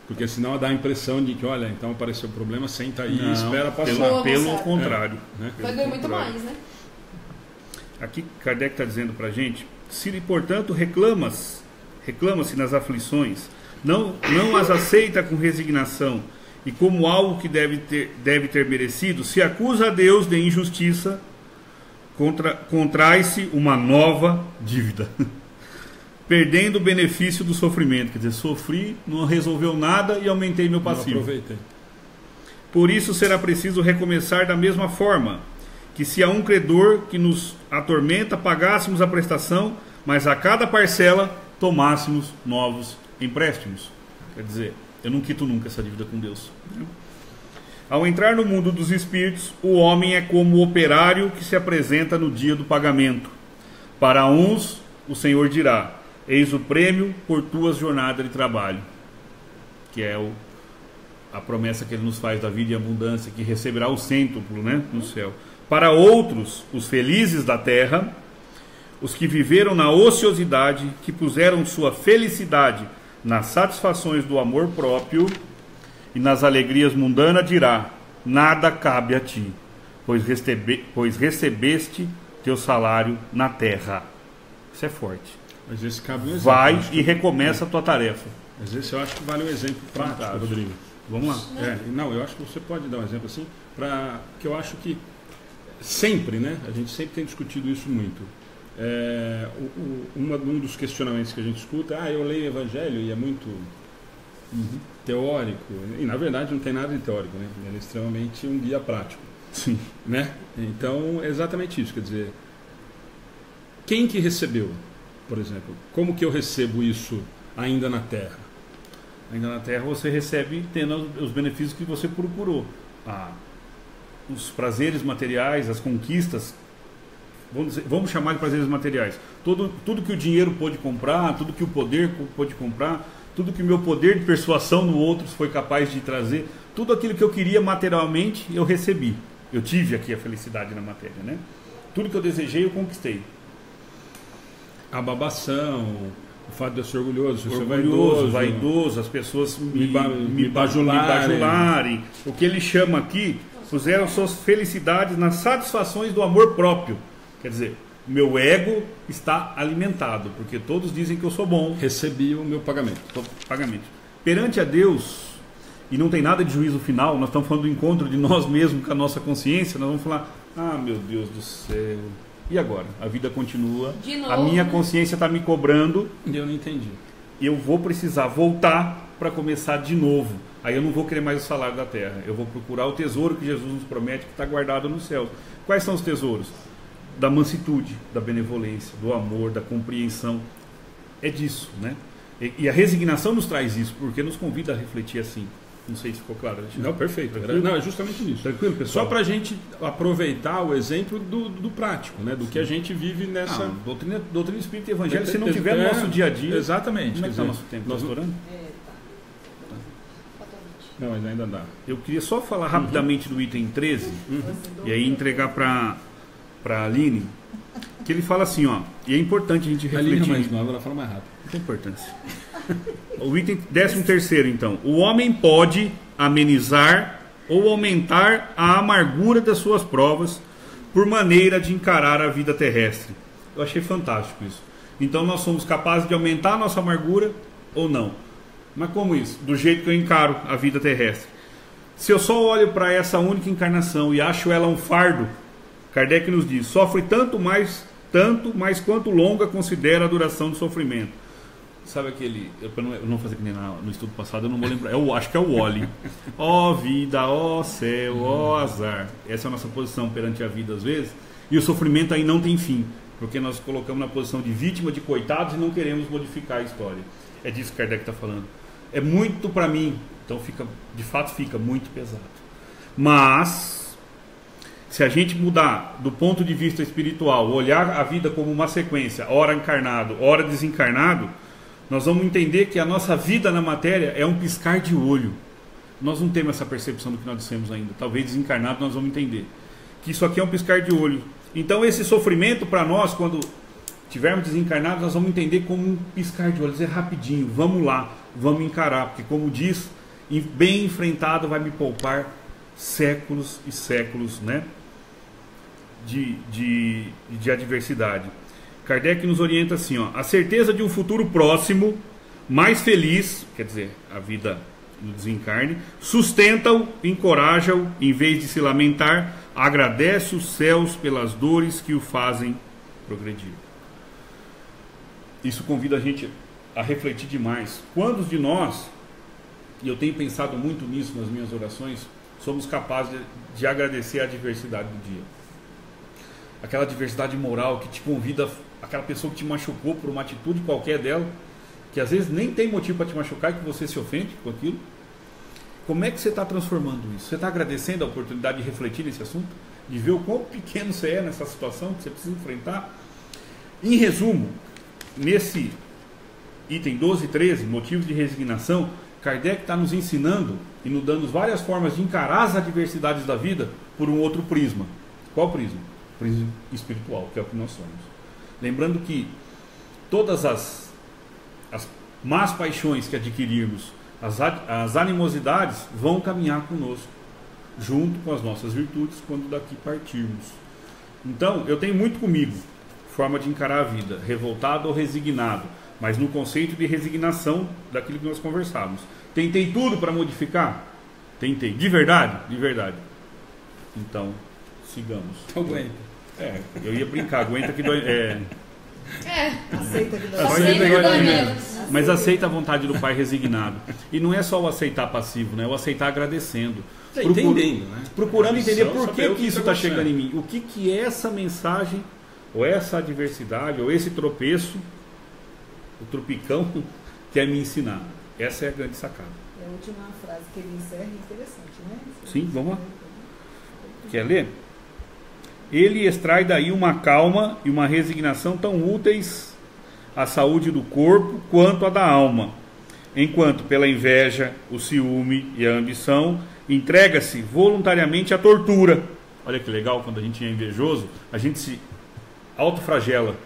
Porque senão dá a impressão de que, olha, então apareceu o problema, senta aí e espera passar. Pelo contrário. Né? Vai doer muito mais, né? Aqui Kardec está dizendo para a gente, se portanto reclama-se nas aflições, não as aceita com resignação e como algo que deve ter merecido, se acusa a Deus de injustiça, contrai-se uma nova dívida, perdendo o benefício do sofrimento. Quer dizer, sofri, não resolveu nada e aumentei meu passivo. Aproveitei. Por isso será preciso recomeçar da mesma forma, que se a um credor que nos atormenta pagássemos a prestação, mas a cada parcela tomássemos novos empréstimos. Quer dizer, eu não quito nunca essa dívida com Deus. Ao entrar no mundo dos espíritos, o homem é como o operário que se apresenta no dia do pagamento. Para uns, o Senhor dirá: eis o prêmio por tuas jornadas de trabalho, que é a promessa que ele nos faz da vida e abundância, que receberá o cêntuplo, né, no céu. Para outros, os felizes da terra, os que viveram na ociosidade, que puseram sua felicidade nas satisfações do amor próprio e nas alegrias mundanas, dirá: nada cabe a ti, pois recebeste teu salário na terra. Isso é forte. Às vezes cabe um exemplo. Vai e recomeça a tua tarefa. Às vezes eu acho que vale um exemplo prático, Rodrigo. Vamos lá. Não, eu acho que você pode dar um exemplo assim, que eu acho que sempre, né? A gente sempre tem discutido isso muito. Um dos questionamentos que a gente escuta, eu leio o Evangelho e é muito teórico, e na verdade não tem nada de teórico, né? Ele é extremamente um guia prático. Sim. Né? Então é exatamente isso, quer dizer, quem que recebeu, por exemplo, como que eu recebo isso ainda na Terra? Ainda na Terra você recebe tendo os benefícios que você procurou. Os prazeres materiais, as conquistas, vamos chamar de prazeres materiais. Tudo que o dinheiro pôde comprar, tudo que o poder pôde comprar, tudo que o meu poder de persuasão no outro foi capaz de trazer, tudo aquilo que eu queria materialmente, eu recebi. Eu tive aqui a felicidade na matéria, né? Tudo que eu desejei, eu conquistei. A babação, o fato de eu ser orgulhoso, vaidoso, as pessoas me bajularem. O que ele chama aqui, puseram suas felicidades nas satisfações do amor próprio. Quer dizer, meu ego está alimentado, porque todos dizem que eu sou bom. Recebi o meu pagamento. Perante a Deus, e não tem nada de juízo final, nós estamos falando do encontro de nós mesmos com a nossa consciência, nós vamos falar: meu Deus do céu, e agora? A vida continua, de novo, a minha consciência está me cobrando, e eu não entendi. Eu vou precisar voltar para começar de novo. Aí eu não vou querer mais o salário da terra, eu vou procurar o tesouro que Jesus nos promete, que está guardado no céu. Quais são os tesouros? Da mansitude, da benevolência, do amor, da compreensão. É disso, né? E a resignação nos traz isso, porque nos convida a refletir assim. Não sei se ficou claro. Não, perfeito. Não, é justamente isso. Tranquilo, pessoal? Só para a gente aproveitar o exemplo do prático, né? Do que a gente vive nessa... doutrina espírita e evangelho, se não tiver no nosso dia a dia... Exatamente. Como é que está o nosso tempo? Está estourando? Não, mas ainda dá. Eu queria só falar rapidamente do item 13, e aí entregar para a Aline, que ele fala assim, e é importante a gente refletir. A Aline é mais nova, ela fala mais rápido. Não tem importância. O item 13º, então. O homem pode amenizar ou aumentar a amargura das suas provas por maneira de encarar a vida terrestre. Eu achei fantástico isso. Então nós somos capazes de aumentar a nossa amargura ou não. Mas como isso? Do jeito que eu encaro a vida terrestre. Se eu só olho para essa única encarnação e acho ela um fardo, Kardec nos diz: sofre tanto mais quanto longa considera a duração do sofrimento. Sabe aquele... Eu não vou fazer que nem no estudo passado, eu não vou lembrar. Acho que é o Wally. Ó vida, ó céu, ó azar. Essa é a nossa posição perante a vida às vezes. E o sofrimento aí não tem fim, porque nós colocamos na posição de vítima, de coitados, e não queremos modificar a história. É disso que Kardec está falando. É muito para mim, então de fato fica muito pesado. Mas, se a gente mudar do ponto de vista espiritual, olhar a vida como uma sequência, ora encarnado, ora desencarnado, nós vamos entender que a nossa vida na matéria é um piscar de olho. nós não temos essa percepção do que nós dissemos ainda. Talvez desencarnado nós vamos entender. Que isso aqui é um piscar de olho. Então esse sofrimento para nós, quando tivermos desencarnados, nós vamos entender como um piscar de olhos. É rapidinho, vamos lá, vamos encarar. Porque como diz, bem enfrentado vai me poupar séculos e séculos, né, de adversidade. Kardec nos orienta assim, ó, a certeza de um futuro próximo, mais feliz, quer dizer, a vida no desencarne, sustenta-o, encoraja-o, em vez de se lamentar, agradece os céus pelas dores que o fazem progredir. Isso convida a gente a refletir demais. Quantos de nós, e eu tenho pensado muito nisso nas minhas orações, somos capazes de agradecer a adversidade do dia? Aquela adversidade moral que te convida, aquela pessoa que te machucou por uma atitude qualquer dela, que às vezes nem tem motivo para te machucar, que você se ofende com aquilo. Como é que você está transformando isso? Você está agradecendo a oportunidade de refletir nesse assunto? De ver o quão pequeno você é nessa situação que você precisa enfrentar? Em resumo, nesse item 12 e 13, motivos de resignação, Kardec está nos ensinando e nos dando várias formas de encarar as adversidades da vida por um outro prisma. Qual prisma? O prisma espiritual, que é o que nós somos. Lembrando que todas as más paixões que adquirirmos, as animosidades vão caminhar conosco, junto com as nossas virtudes, quando daqui partirmos. Então, eu tenho muito comigo, forma de encarar a vida, revoltado ou resignado, mas no conceito de resignação daquilo que nós conversávamos. Tentei tudo para modificar? Tentei. De verdade? De verdade. Então, sigamos. Aguenta. Eu ia brincar, aguenta que dói. Aceita que dói. Aceita que dói menos. Mas aceita a vontade do Pai resignado. E não é só o aceitar passivo, né? O aceitar agradecendo. Entendendo, né? Procurando entender por que isso está chegando em mim. O que é essa mensagem, ou essa adversidade, ou esse tropeço, o tropicão, quer me ensinar. Essa é a grande sacada. E a última frase que ele encerra é interessante, né? Sim, vamos lá. Quer ler? Ele extrai daí uma calma e uma resignação tão úteis à saúde do corpo quanto à da alma, enquanto pela inveja, o ciúme e a ambição entrega-se voluntariamente à tortura. Olha que legal, quando a gente é invejoso, a gente se autoflagela,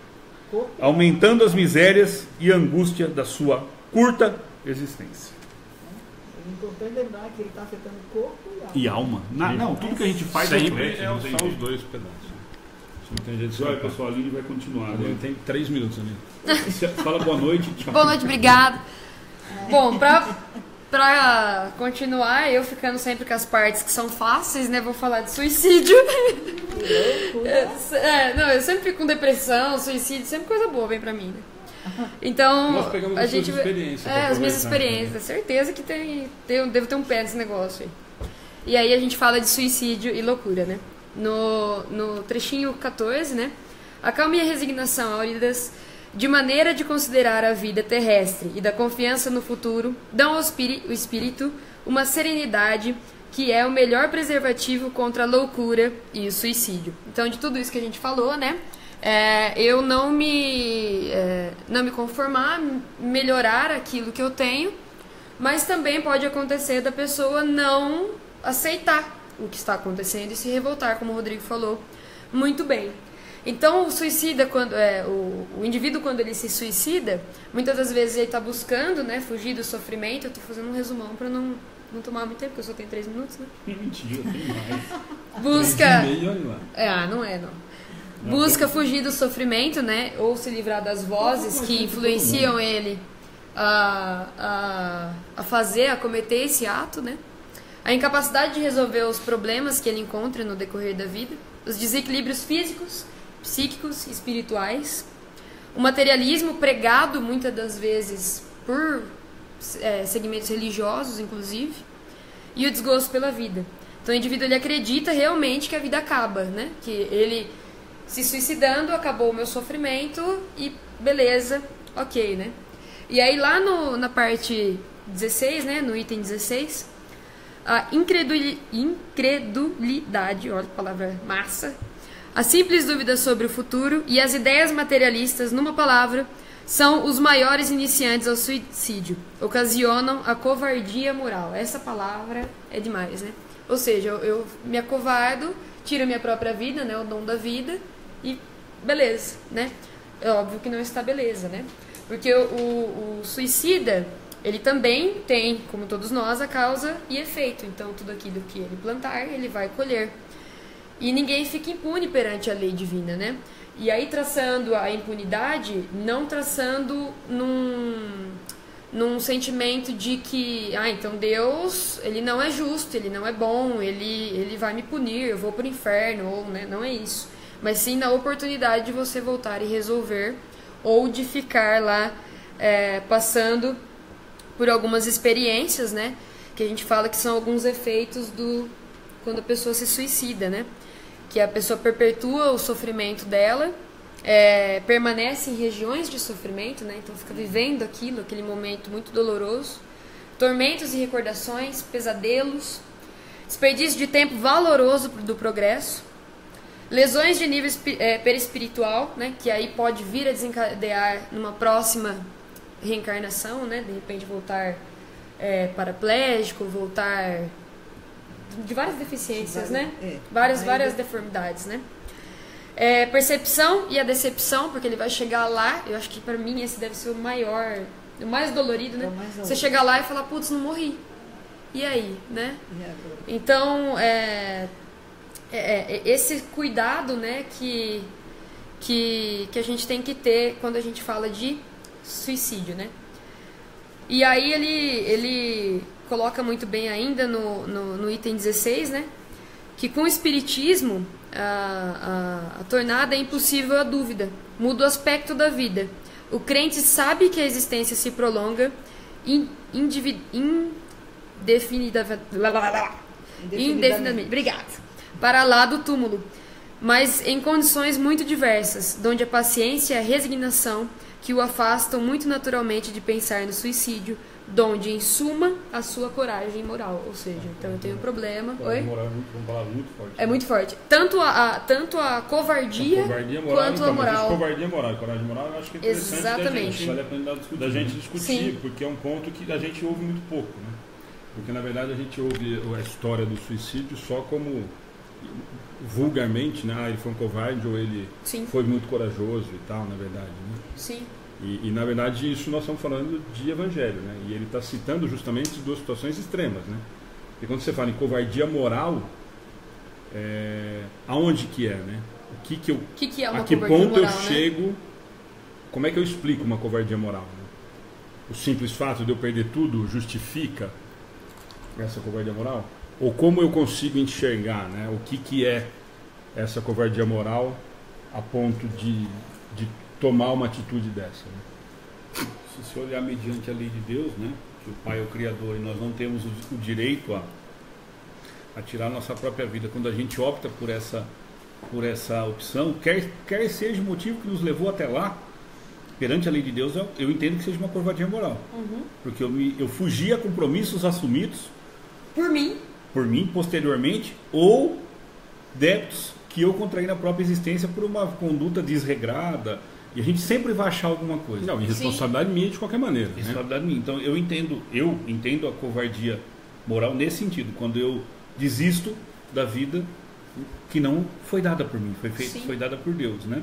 aumentando as misérias e a angústia da sua curta existência. É importante lembrar que ele está afetando o corpo e alma. Não, tudo que a gente faz sempre é só os dois pedaços. Olha, pessoal, a Lili vai continuar. Agora tem 3 minutos ali. Fala boa noite. Tchau. Boa noite, obrigado. Bom, pra continuar, eu ficando sempre com as partes que são fáceis, né? Vou falar de suicídio. Não, eu sempre fico com depressão, suicídio, sempre coisa boa vem pra mim, né? Então, nós pegamos a gente experiências. as minhas experiências, certeza que devo ter um pé nesse negócio aí. E aí a gente fala de suicídio e loucura, né? No trechinho 14, né? A calma e a resignação áuridas, de maneira de considerar a vida terrestre e da confiança no futuro, dão ao espírito uma serenidade que é o melhor preservativo contra a loucura e o suicídio. Então, de tudo isso que a gente falou, né? Eu não me conformar, melhorar aquilo que eu tenho, mas também pode acontecer da pessoa não aceitar o que está acontecendo e se revoltar, como o Rodrigo falou muito bem. Então, o suicida, o indivíduo, quando ele se suicida, muitas das vezes ele está buscando, né, fugir do sofrimento. Eu estou fazendo um resumão para não tomar muito tempo, porque eu só tenho 3 minutos, né? Mentira, tem mais. Busca... 3,5, olha lá. Não. Busca fugir do sofrimento, né? Ou se livrar das vozes que influenciam ele a cometer esse ato, né? A incapacidade de resolver os problemas que ele encontra no decorrer da vida, os desequilíbrios físicos, psíquicos e espirituais, o materialismo pregado muitas das vezes por segmentos religiosos, inclusive, e o desgosto pela vida. Então o indivíduo ele acredita realmente que a vida acaba, né? Que ele se suicidando acabou o meu sofrimento e beleza, ok, né? E aí lá na parte 16, né, no item 16, a incredulidade, olha que palavra massa, a simples dúvida sobre o futuro e as ideias materialistas, numa palavra, são os maiores iniciantes ao suicídio. Ocasionam a covardia moral. Essa palavra é demais, né? Ou seja, eu me acovardo, tiro a minha própria vida, né? O dom da vida e beleza, né? É óbvio que não está beleza, né? Porque o suicida, ele também tem, como todos nós, a causa e efeito. Então, tudo aquilo que ele plantar, ele vai colher. E ninguém fica impune perante a lei divina, né? E aí, traçando a impunidade, não traçando num sentimento de que, então Deus, ele não é justo, ele não é bom, ele vai me punir, eu vou pro inferno, ou, né? Não é isso. Mas sim na oportunidade de você voltar e resolver, ou de ficar lá passando por algumas experiências, né? Que a gente fala que são alguns efeitos quando a pessoa se suicida, né? Que a pessoa perpetua o sofrimento dela, permanece em regiões de sofrimento, né? Então fica vivendo aquele momento muito doloroso, tormentos e recordações, pesadelos, desperdício de tempo valoroso do progresso, lesões de nível perispiritual, né? Que aí pode vir a desencadear numa próxima reencarnação, né? De repente voltar paraplégico, voltar de várias deficiências, né? Várias deformidades, né? Percepção e a decepção, porque ele vai chegar lá, eu acho que para mim esse deve ser o mais dolorido, né? Você chegar lá e falar, putz, não morri. E aí, né? Então, esse cuidado, né, que a gente tem que ter quando a gente fala de suicídio, né? E aí ele coloca muito bem ainda no item 16, né? Que com o espiritismo a tornada é impossível a dúvida, muda o aspecto da vida. O crente sabe que a existência se prolonga indefinidamente. Obrigada. Para lá do túmulo, mas em condições muito diversas, onde a paciência e a resignação que o afastam muito naturalmente de pensar no suicídio, donde, em suma, a sua coragem moral. Ou seja, então eu tenho um problema. Oi? Moral muito forte. É muito forte. Tanto a covardia moral, quanto a moral. Covardia moral e coragem moral eu acho que é interessante. Exatamente. Vale a pena da gente discutir, sim, porque é um ponto que a gente ouve muito pouco, né? Porque na verdade a gente ouve a história do suicídio só como vulgarmente, né? Ele foi um covarde ou ele sim, foi muito corajoso e tal, na verdade, né? Sim. E na verdade isso nós estamos falando de evangelho, né? E ele está citando justamente duas situações extremas, né? Porque quando você fala em covardia moral, aonde que é, né? que é uma a que covardia ponto moral, eu chego? Como é que eu explico uma covardia moral? Né? O simples fato de eu perder tudo justifica essa covardia moral? Ou como eu consigo enxergar, né? O que é essa covardia moral a ponto de tomar uma atitude dessa, né? Se olhar mediante a lei de Deus, né, que o Pai é o Criador e nós não temos o direito a tirar nossa própria vida, quando a gente opta por essa opção, quer seja o motivo que nos levou até lá, perante a lei de Deus, eu entendo que seja uma covardia moral. Uhum. Porque eu fugi a compromissos assumidos por mim posteriormente, ou débitos que eu contraí na própria existência por uma conduta desregrada. E a gente sempre vai achar alguma coisa. Não, e responsabilidade minha de qualquer maneira. Responsabilidade minha. Então eu entendo a covardia moral nesse sentido, quando eu desisto da vida que não foi dada por mim, foi dada por Deus, né?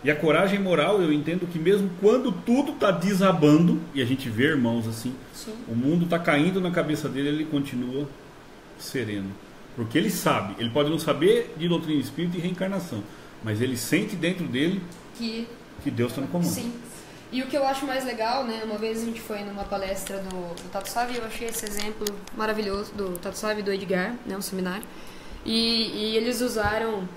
E a coragem moral, eu entendo que mesmo quando tudo está desabando, e a gente vê irmãos assim, sim, o mundo está caindo na cabeça dele, ele continua sereno. Porque ele sabe, ele pode não saber de doutrina espírita e reencarnação, mas ele sente dentro dele que Deus está no comando. Sim. E o que eu acho mais legal, né? Uma vez a gente foi numa palestra do Tato Savi, eu achei esse exemplo maravilhoso do Tato Savi e do Edgar, né? Um seminário. E eles usaram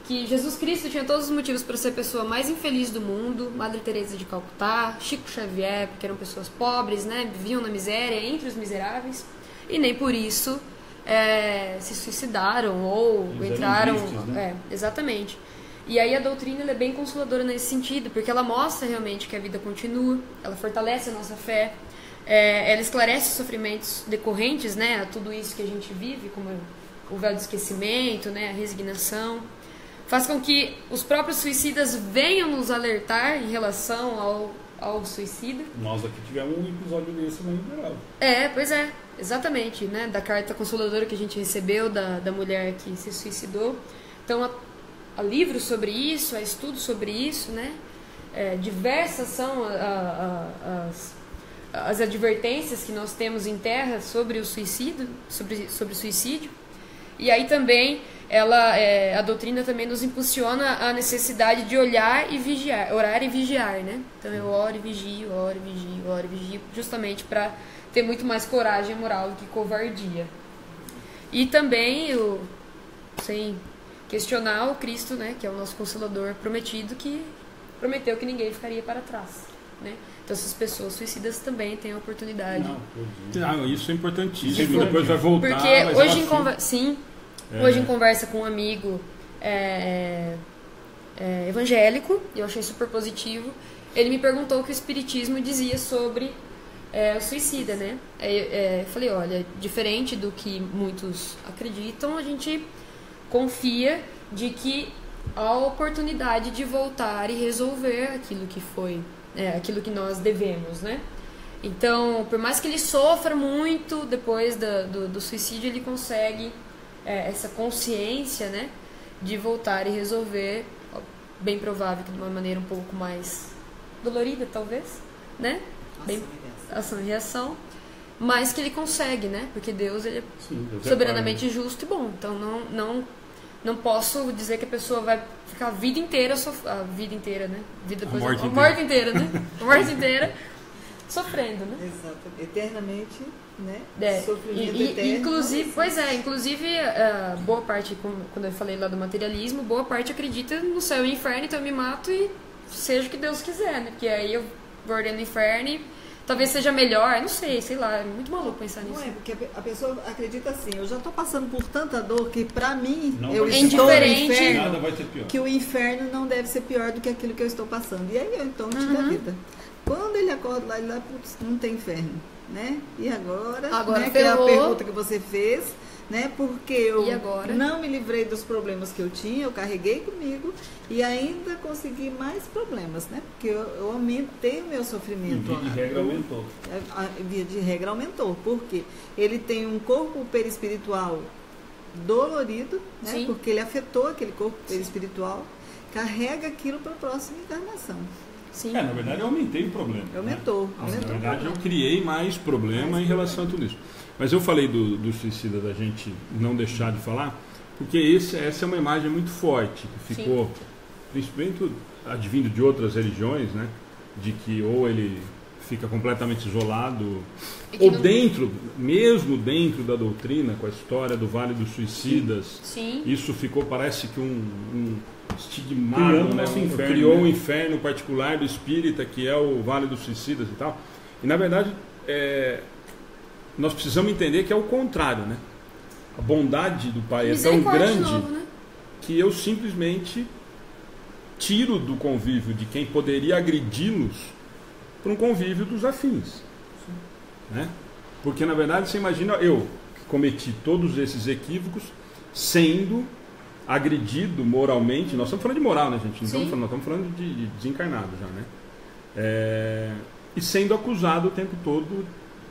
que Jesus Cristo tinha todos os motivos para ser a pessoa mais infeliz do mundo, Madre Teresa de Calcutá, Chico Xavier, porque eram pessoas pobres, né? Viviam na miséria, entre os miseráveis, e nem por isso se suicidaram ou eles entraram... tristes, né? Exatamente. E aí a doutrina ela é bem consoladora nesse sentido, porque ela mostra realmente que a vida continua, ela fortalece a nossa fé, ela esclarece os sofrimentos decorrentes, né, a tudo isso que a gente vive, como o véu do esquecimento, né, a resignação, faz com que os próprios suicidas venham nos alertar em relação ao suicídio. Nós aqui tivemos um episódio desse na Liberal. Pois é, exatamente, né? Da carta consoladora que a gente recebeu da mulher que se suicidou. Então, há livros sobre isso, há estudos sobre isso, né? Diversas são as advertências que nós temos em terra sobre o suicídio, sobre o suicídio. E aí também a doutrina também nos impulsiona a necessidade de olhar e vigiar, orar e vigiar, né? Então eu oro e vigio, oro e vigio, oro e vigio, justamente para ter muito mais coragem moral do que covardia. E também, sem questionar, o Cristo, né, que é o nosso Consolador prometido, que prometeu que ninguém ficaria para trás, né? Então essas pessoas suicidas também têm a oportunidade. Isso é importantíssimo. Depois vai voltar. Porque hoje hoje em conversa com um amigo evangélico, eu achei super positivo, ele me perguntou o que o Espiritismo dizia sobre o suicida, né? Eu falei, olha, diferente do que muitos acreditam, a gente confia de que há oportunidade de voltar e resolver aquilo que foi, aquilo que nós devemos, né? Então, por mais que ele sofra muito depois do suicídio, ele consegue essa consciência, né, de voltar e resolver, bem provável que de uma maneira um pouco mais dolorida, talvez, né? Ação e reação, mas que ele consegue, né? Porque Deus, ele é soberanamente justo e bom. Então não posso dizer que a pessoa vai ficar a vida inteira a vida inteira, né? A morte inteira, né? A morte inteira sofrendo, né? Exato. Eternamente, né? Sofrimento eterno. Inclusive, boa parte, quando eu falei lá do materialismo, boa parte acredita no céu e inferno, então eu me mato e seja o que Deus quiser, né? Porque aí eu vou ordendo o inferno e talvez seja melhor, não sei lá, é muito maluco pensar nisso. Não é, porque a pessoa acredita assim, eu já estou passando por tanta dor que pra mim, eu estou no inferno, nada vai ser pior. Que o inferno não deve ser pior do que aquilo que eu estou passando. E aí eu então tiro a vida. Quando ele acorda lá, ele lá, putz, não tem inferno, né? E agora né, que é a pergunta que você fez, né? Porque eu não me livrei dos problemas que eu tinha, eu carreguei comigo e ainda consegui mais problemas, né? Porque eu aumentei o meu sofrimento. E via de regra aumentou. Via de regra aumentou, porque ele tem um corpo perispiritual dolorido, né? Sim. Porque ele afetou aquele corpo perispiritual, carrega aquilo para a próxima encarnação. Sim. Na verdade eu aumentei o problema. Aumentou. Na verdade eu criei mais problema em relação a tudo isso. Mas eu falei do suicida, da gente não deixar de falar, porque essa é uma imagem muito forte, que ficou, principalmente advindo de outras religiões, né? De que ou ele fica completamente isolado, ou mesmo dentro da doutrina, com a história do Vale dos Suicidas, isso ficou, parece que um estigmado, né? Criou um inferno particular do espírita, que é o Vale dos Suicidas e tal. E na verdade, nós precisamos entender que é o contrário, né? A bondade do Pai é tão grande que eu simplesmente tiro do convívio de quem poderia agredi-los para um convívio dos afins, né? Porque na verdade você imagina eu que cometi todos esses equívocos sendo agredido moralmente. Nós estamos falando de moral, né, gente? Nós estamos falando de desencarnado já, né? E sendo acusado o tempo todo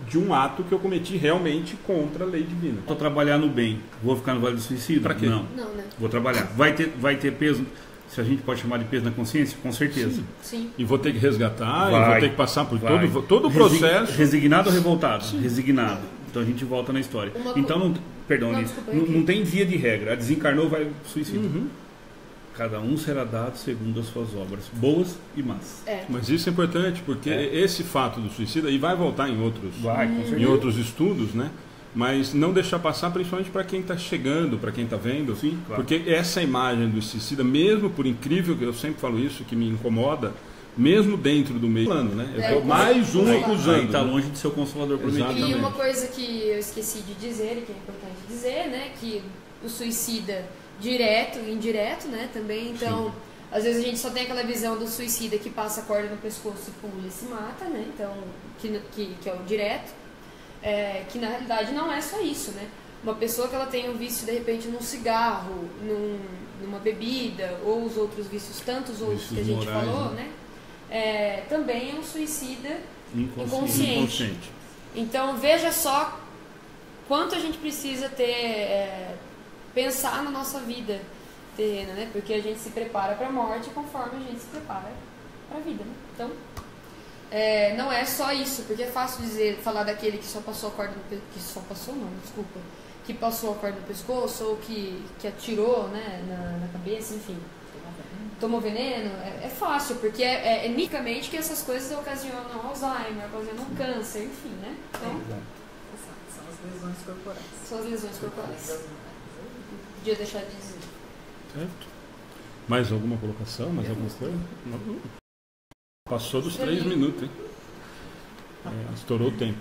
de um ato que eu cometi realmente contra a lei divina. Estou trabalhar no bem, vou ficar no Vale do Suicídio? Para quê? Não, né? Vou trabalhar. Vai ter peso, se a gente pode chamar de peso na consciência? Com certeza. Sim. E vou ter que resgatar, vou ter que passar por todo o processo. Resignado ou revoltado? Resignado. Então a gente volta na história. Não tem via de regra. A desencarnou, vai suicídio. Cada um será dado segundo as suas obras, boas e más. Mas isso é importante, porque esse fato do suicídio, e vai voltar em outros estudos, né? Mas não deixar passar, principalmente para quem está chegando, para quem está vendo. Sim, claro. Porque essa imagem do suicida, mesmo por incrível que eu sempre falo isso, que me incomoda, mesmo dentro do meio plano, né? Eu estou mais acusando. Está longe de ser o Consolador prometido. E uma coisa que eu esqueci de dizer, e que é importante dizer, né? Que o suicida direto e indireto, né? Também, então, às vezes a gente só tem aquela visão do suicida que passa a corda no pescoço e pula e se mata, né? Então, que é o direto. Que na realidade não é só isso, né? Uma pessoa que ela tem um vício de repente num cigarro, numa bebida, ou os outros vícios, tantos outros que a gente falou, né? também é um suicida inconsciente. Então veja só quanto a gente precisa pensar na nossa vida terrena, né? Porque a gente se prepara para a morte conforme a gente se prepara para a vida, né? Então não é só isso, porque é fácil falar daquele que só passou a corda que passou a corda no pescoço ou que atirou, né, na cabeça, enfim, tomou veneno. É fácil, porque é nitidamente que essas coisas ocasionam Alzheimer, ocasionam câncer, enfim, né? Então, são as lesões corporais. São as lesões corporais. Podia deixar de dizer. Certo. Mais alguma colocação? Mais alguma coisa? Não. Passou dos 3 minutos, hein? Estourou o tempo.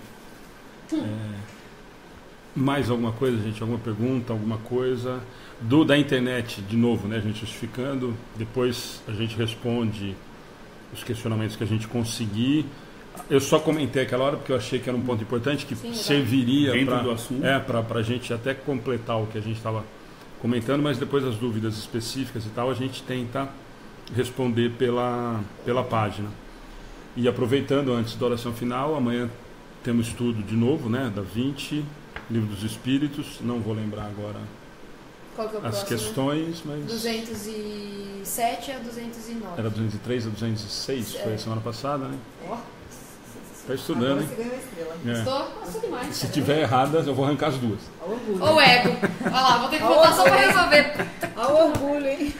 Mais alguma coisa, gente? Alguma pergunta? Alguma coisa? Da internet, de novo, né? A gente justificando. Depois a gente responde os questionamentos que a gente conseguir. Eu só comentei aquela hora porque eu achei que era um ponto importante que serviria para a gente até completar o que a gente estava comentando, mas depois as dúvidas específicas e tal a gente tenta responder pela página. E aproveitando, antes da oração final, amanhã temos estudo de novo, né, da 20, Livro dos Espíritos, não vou lembrar agora qual que é o as próximo? Questões, mas... 207 a 209. Era 203 a 206, foi a semana passada, né? Está estudando, hein? Estou demais. Se tiver erradas, eu vou arrancar as duas. Ou ego. Olha lá, vou ter que voltar só para resolver. Olha o orgulho, hein?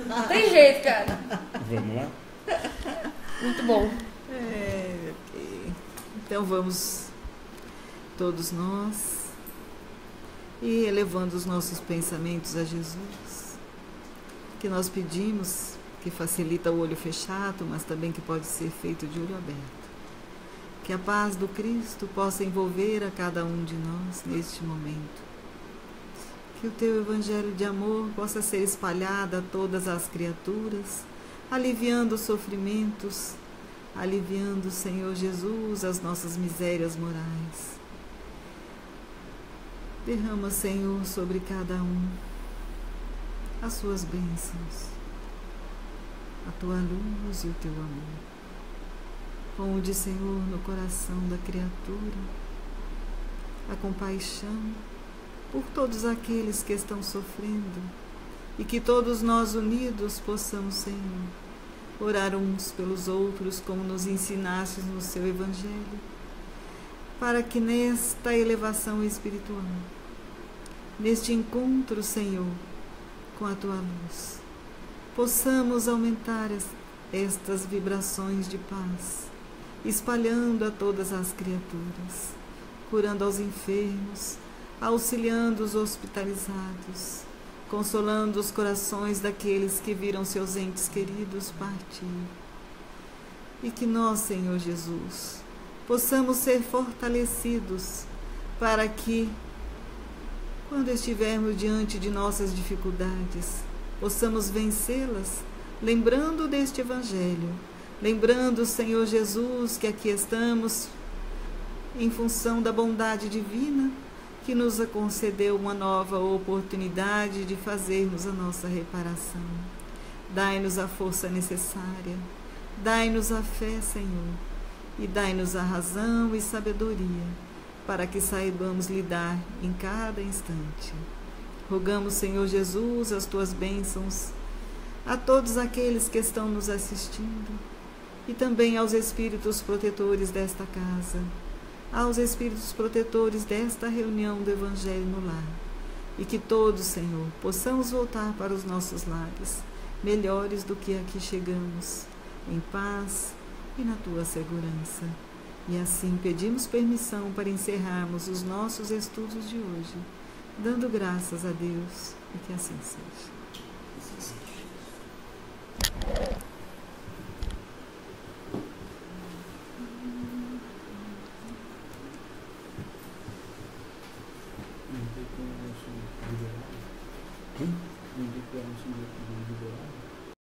Não tem jeito, cara. Vamos lá? Muito bom. Então vamos todos nós e elevando os nossos pensamentos a Jesus, que nós pedimos, que facilita o olho fechado, mas também que pode ser feito de olho aberto. Que a paz do Cristo possa envolver a cada um de nós neste momento. Que o teu evangelho de amor possa ser espalhado a todas as criaturas, aliviando os sofrimentos, aliviando, Senhor Jesus, as nossas misérias morais. Derrama, Senhor, sobre cada um as suas bênçãos, a tua luz e o teu amor. Onde, Senhor, no coração da criatura, a compaixão por todos aqueles que estão sofrendo e que todos nós unidos possamos, Senhor, orar uns pelos outros como nos ensinastes no seu Evangelho, para que nesta elevação espiritual, neste encontro, Senhor, com a tua luz, possamos aumentar estas vibrações de paz, espalhando a todas as criaturas, curando aos enfermos, auxiliando os hospitalizados, consolando os corações daqueles que viram seus entes queridos partir. E que nós, Senhor Jesus, possamos ser fortalecidos para que, quando estivermos diante de nossas dificuldades, possamos vencê-las, lembrando deste Evangelho, lembrando, Senhor Jesus, que aqui estamos em função da bondade divina que nos concedeu uma nova oportunidade de fazermos a nossa reparação. Dai-nos a força necessária, dai-nos a fé, Senhor, e dai-nos a razão e sabedoria para que saibamos lidar em cada instante. Rogamos, Senhor Jesus, as tuas bênçãos a todos aqueles que estão nos assistindo e também aos espíritos protetores desta casa, aos espíritos protetores desta reunião do Evangelho no lar, e que todos, Senhor, possamos voltar para os nossos lares, melhores do que aqui chegamos, em paz e na tua segurança. E assim pedimos permissão para encerrarmos os nossos estudos de hoje, dando graças a Deus, e que assim seja. Não tem como liberar?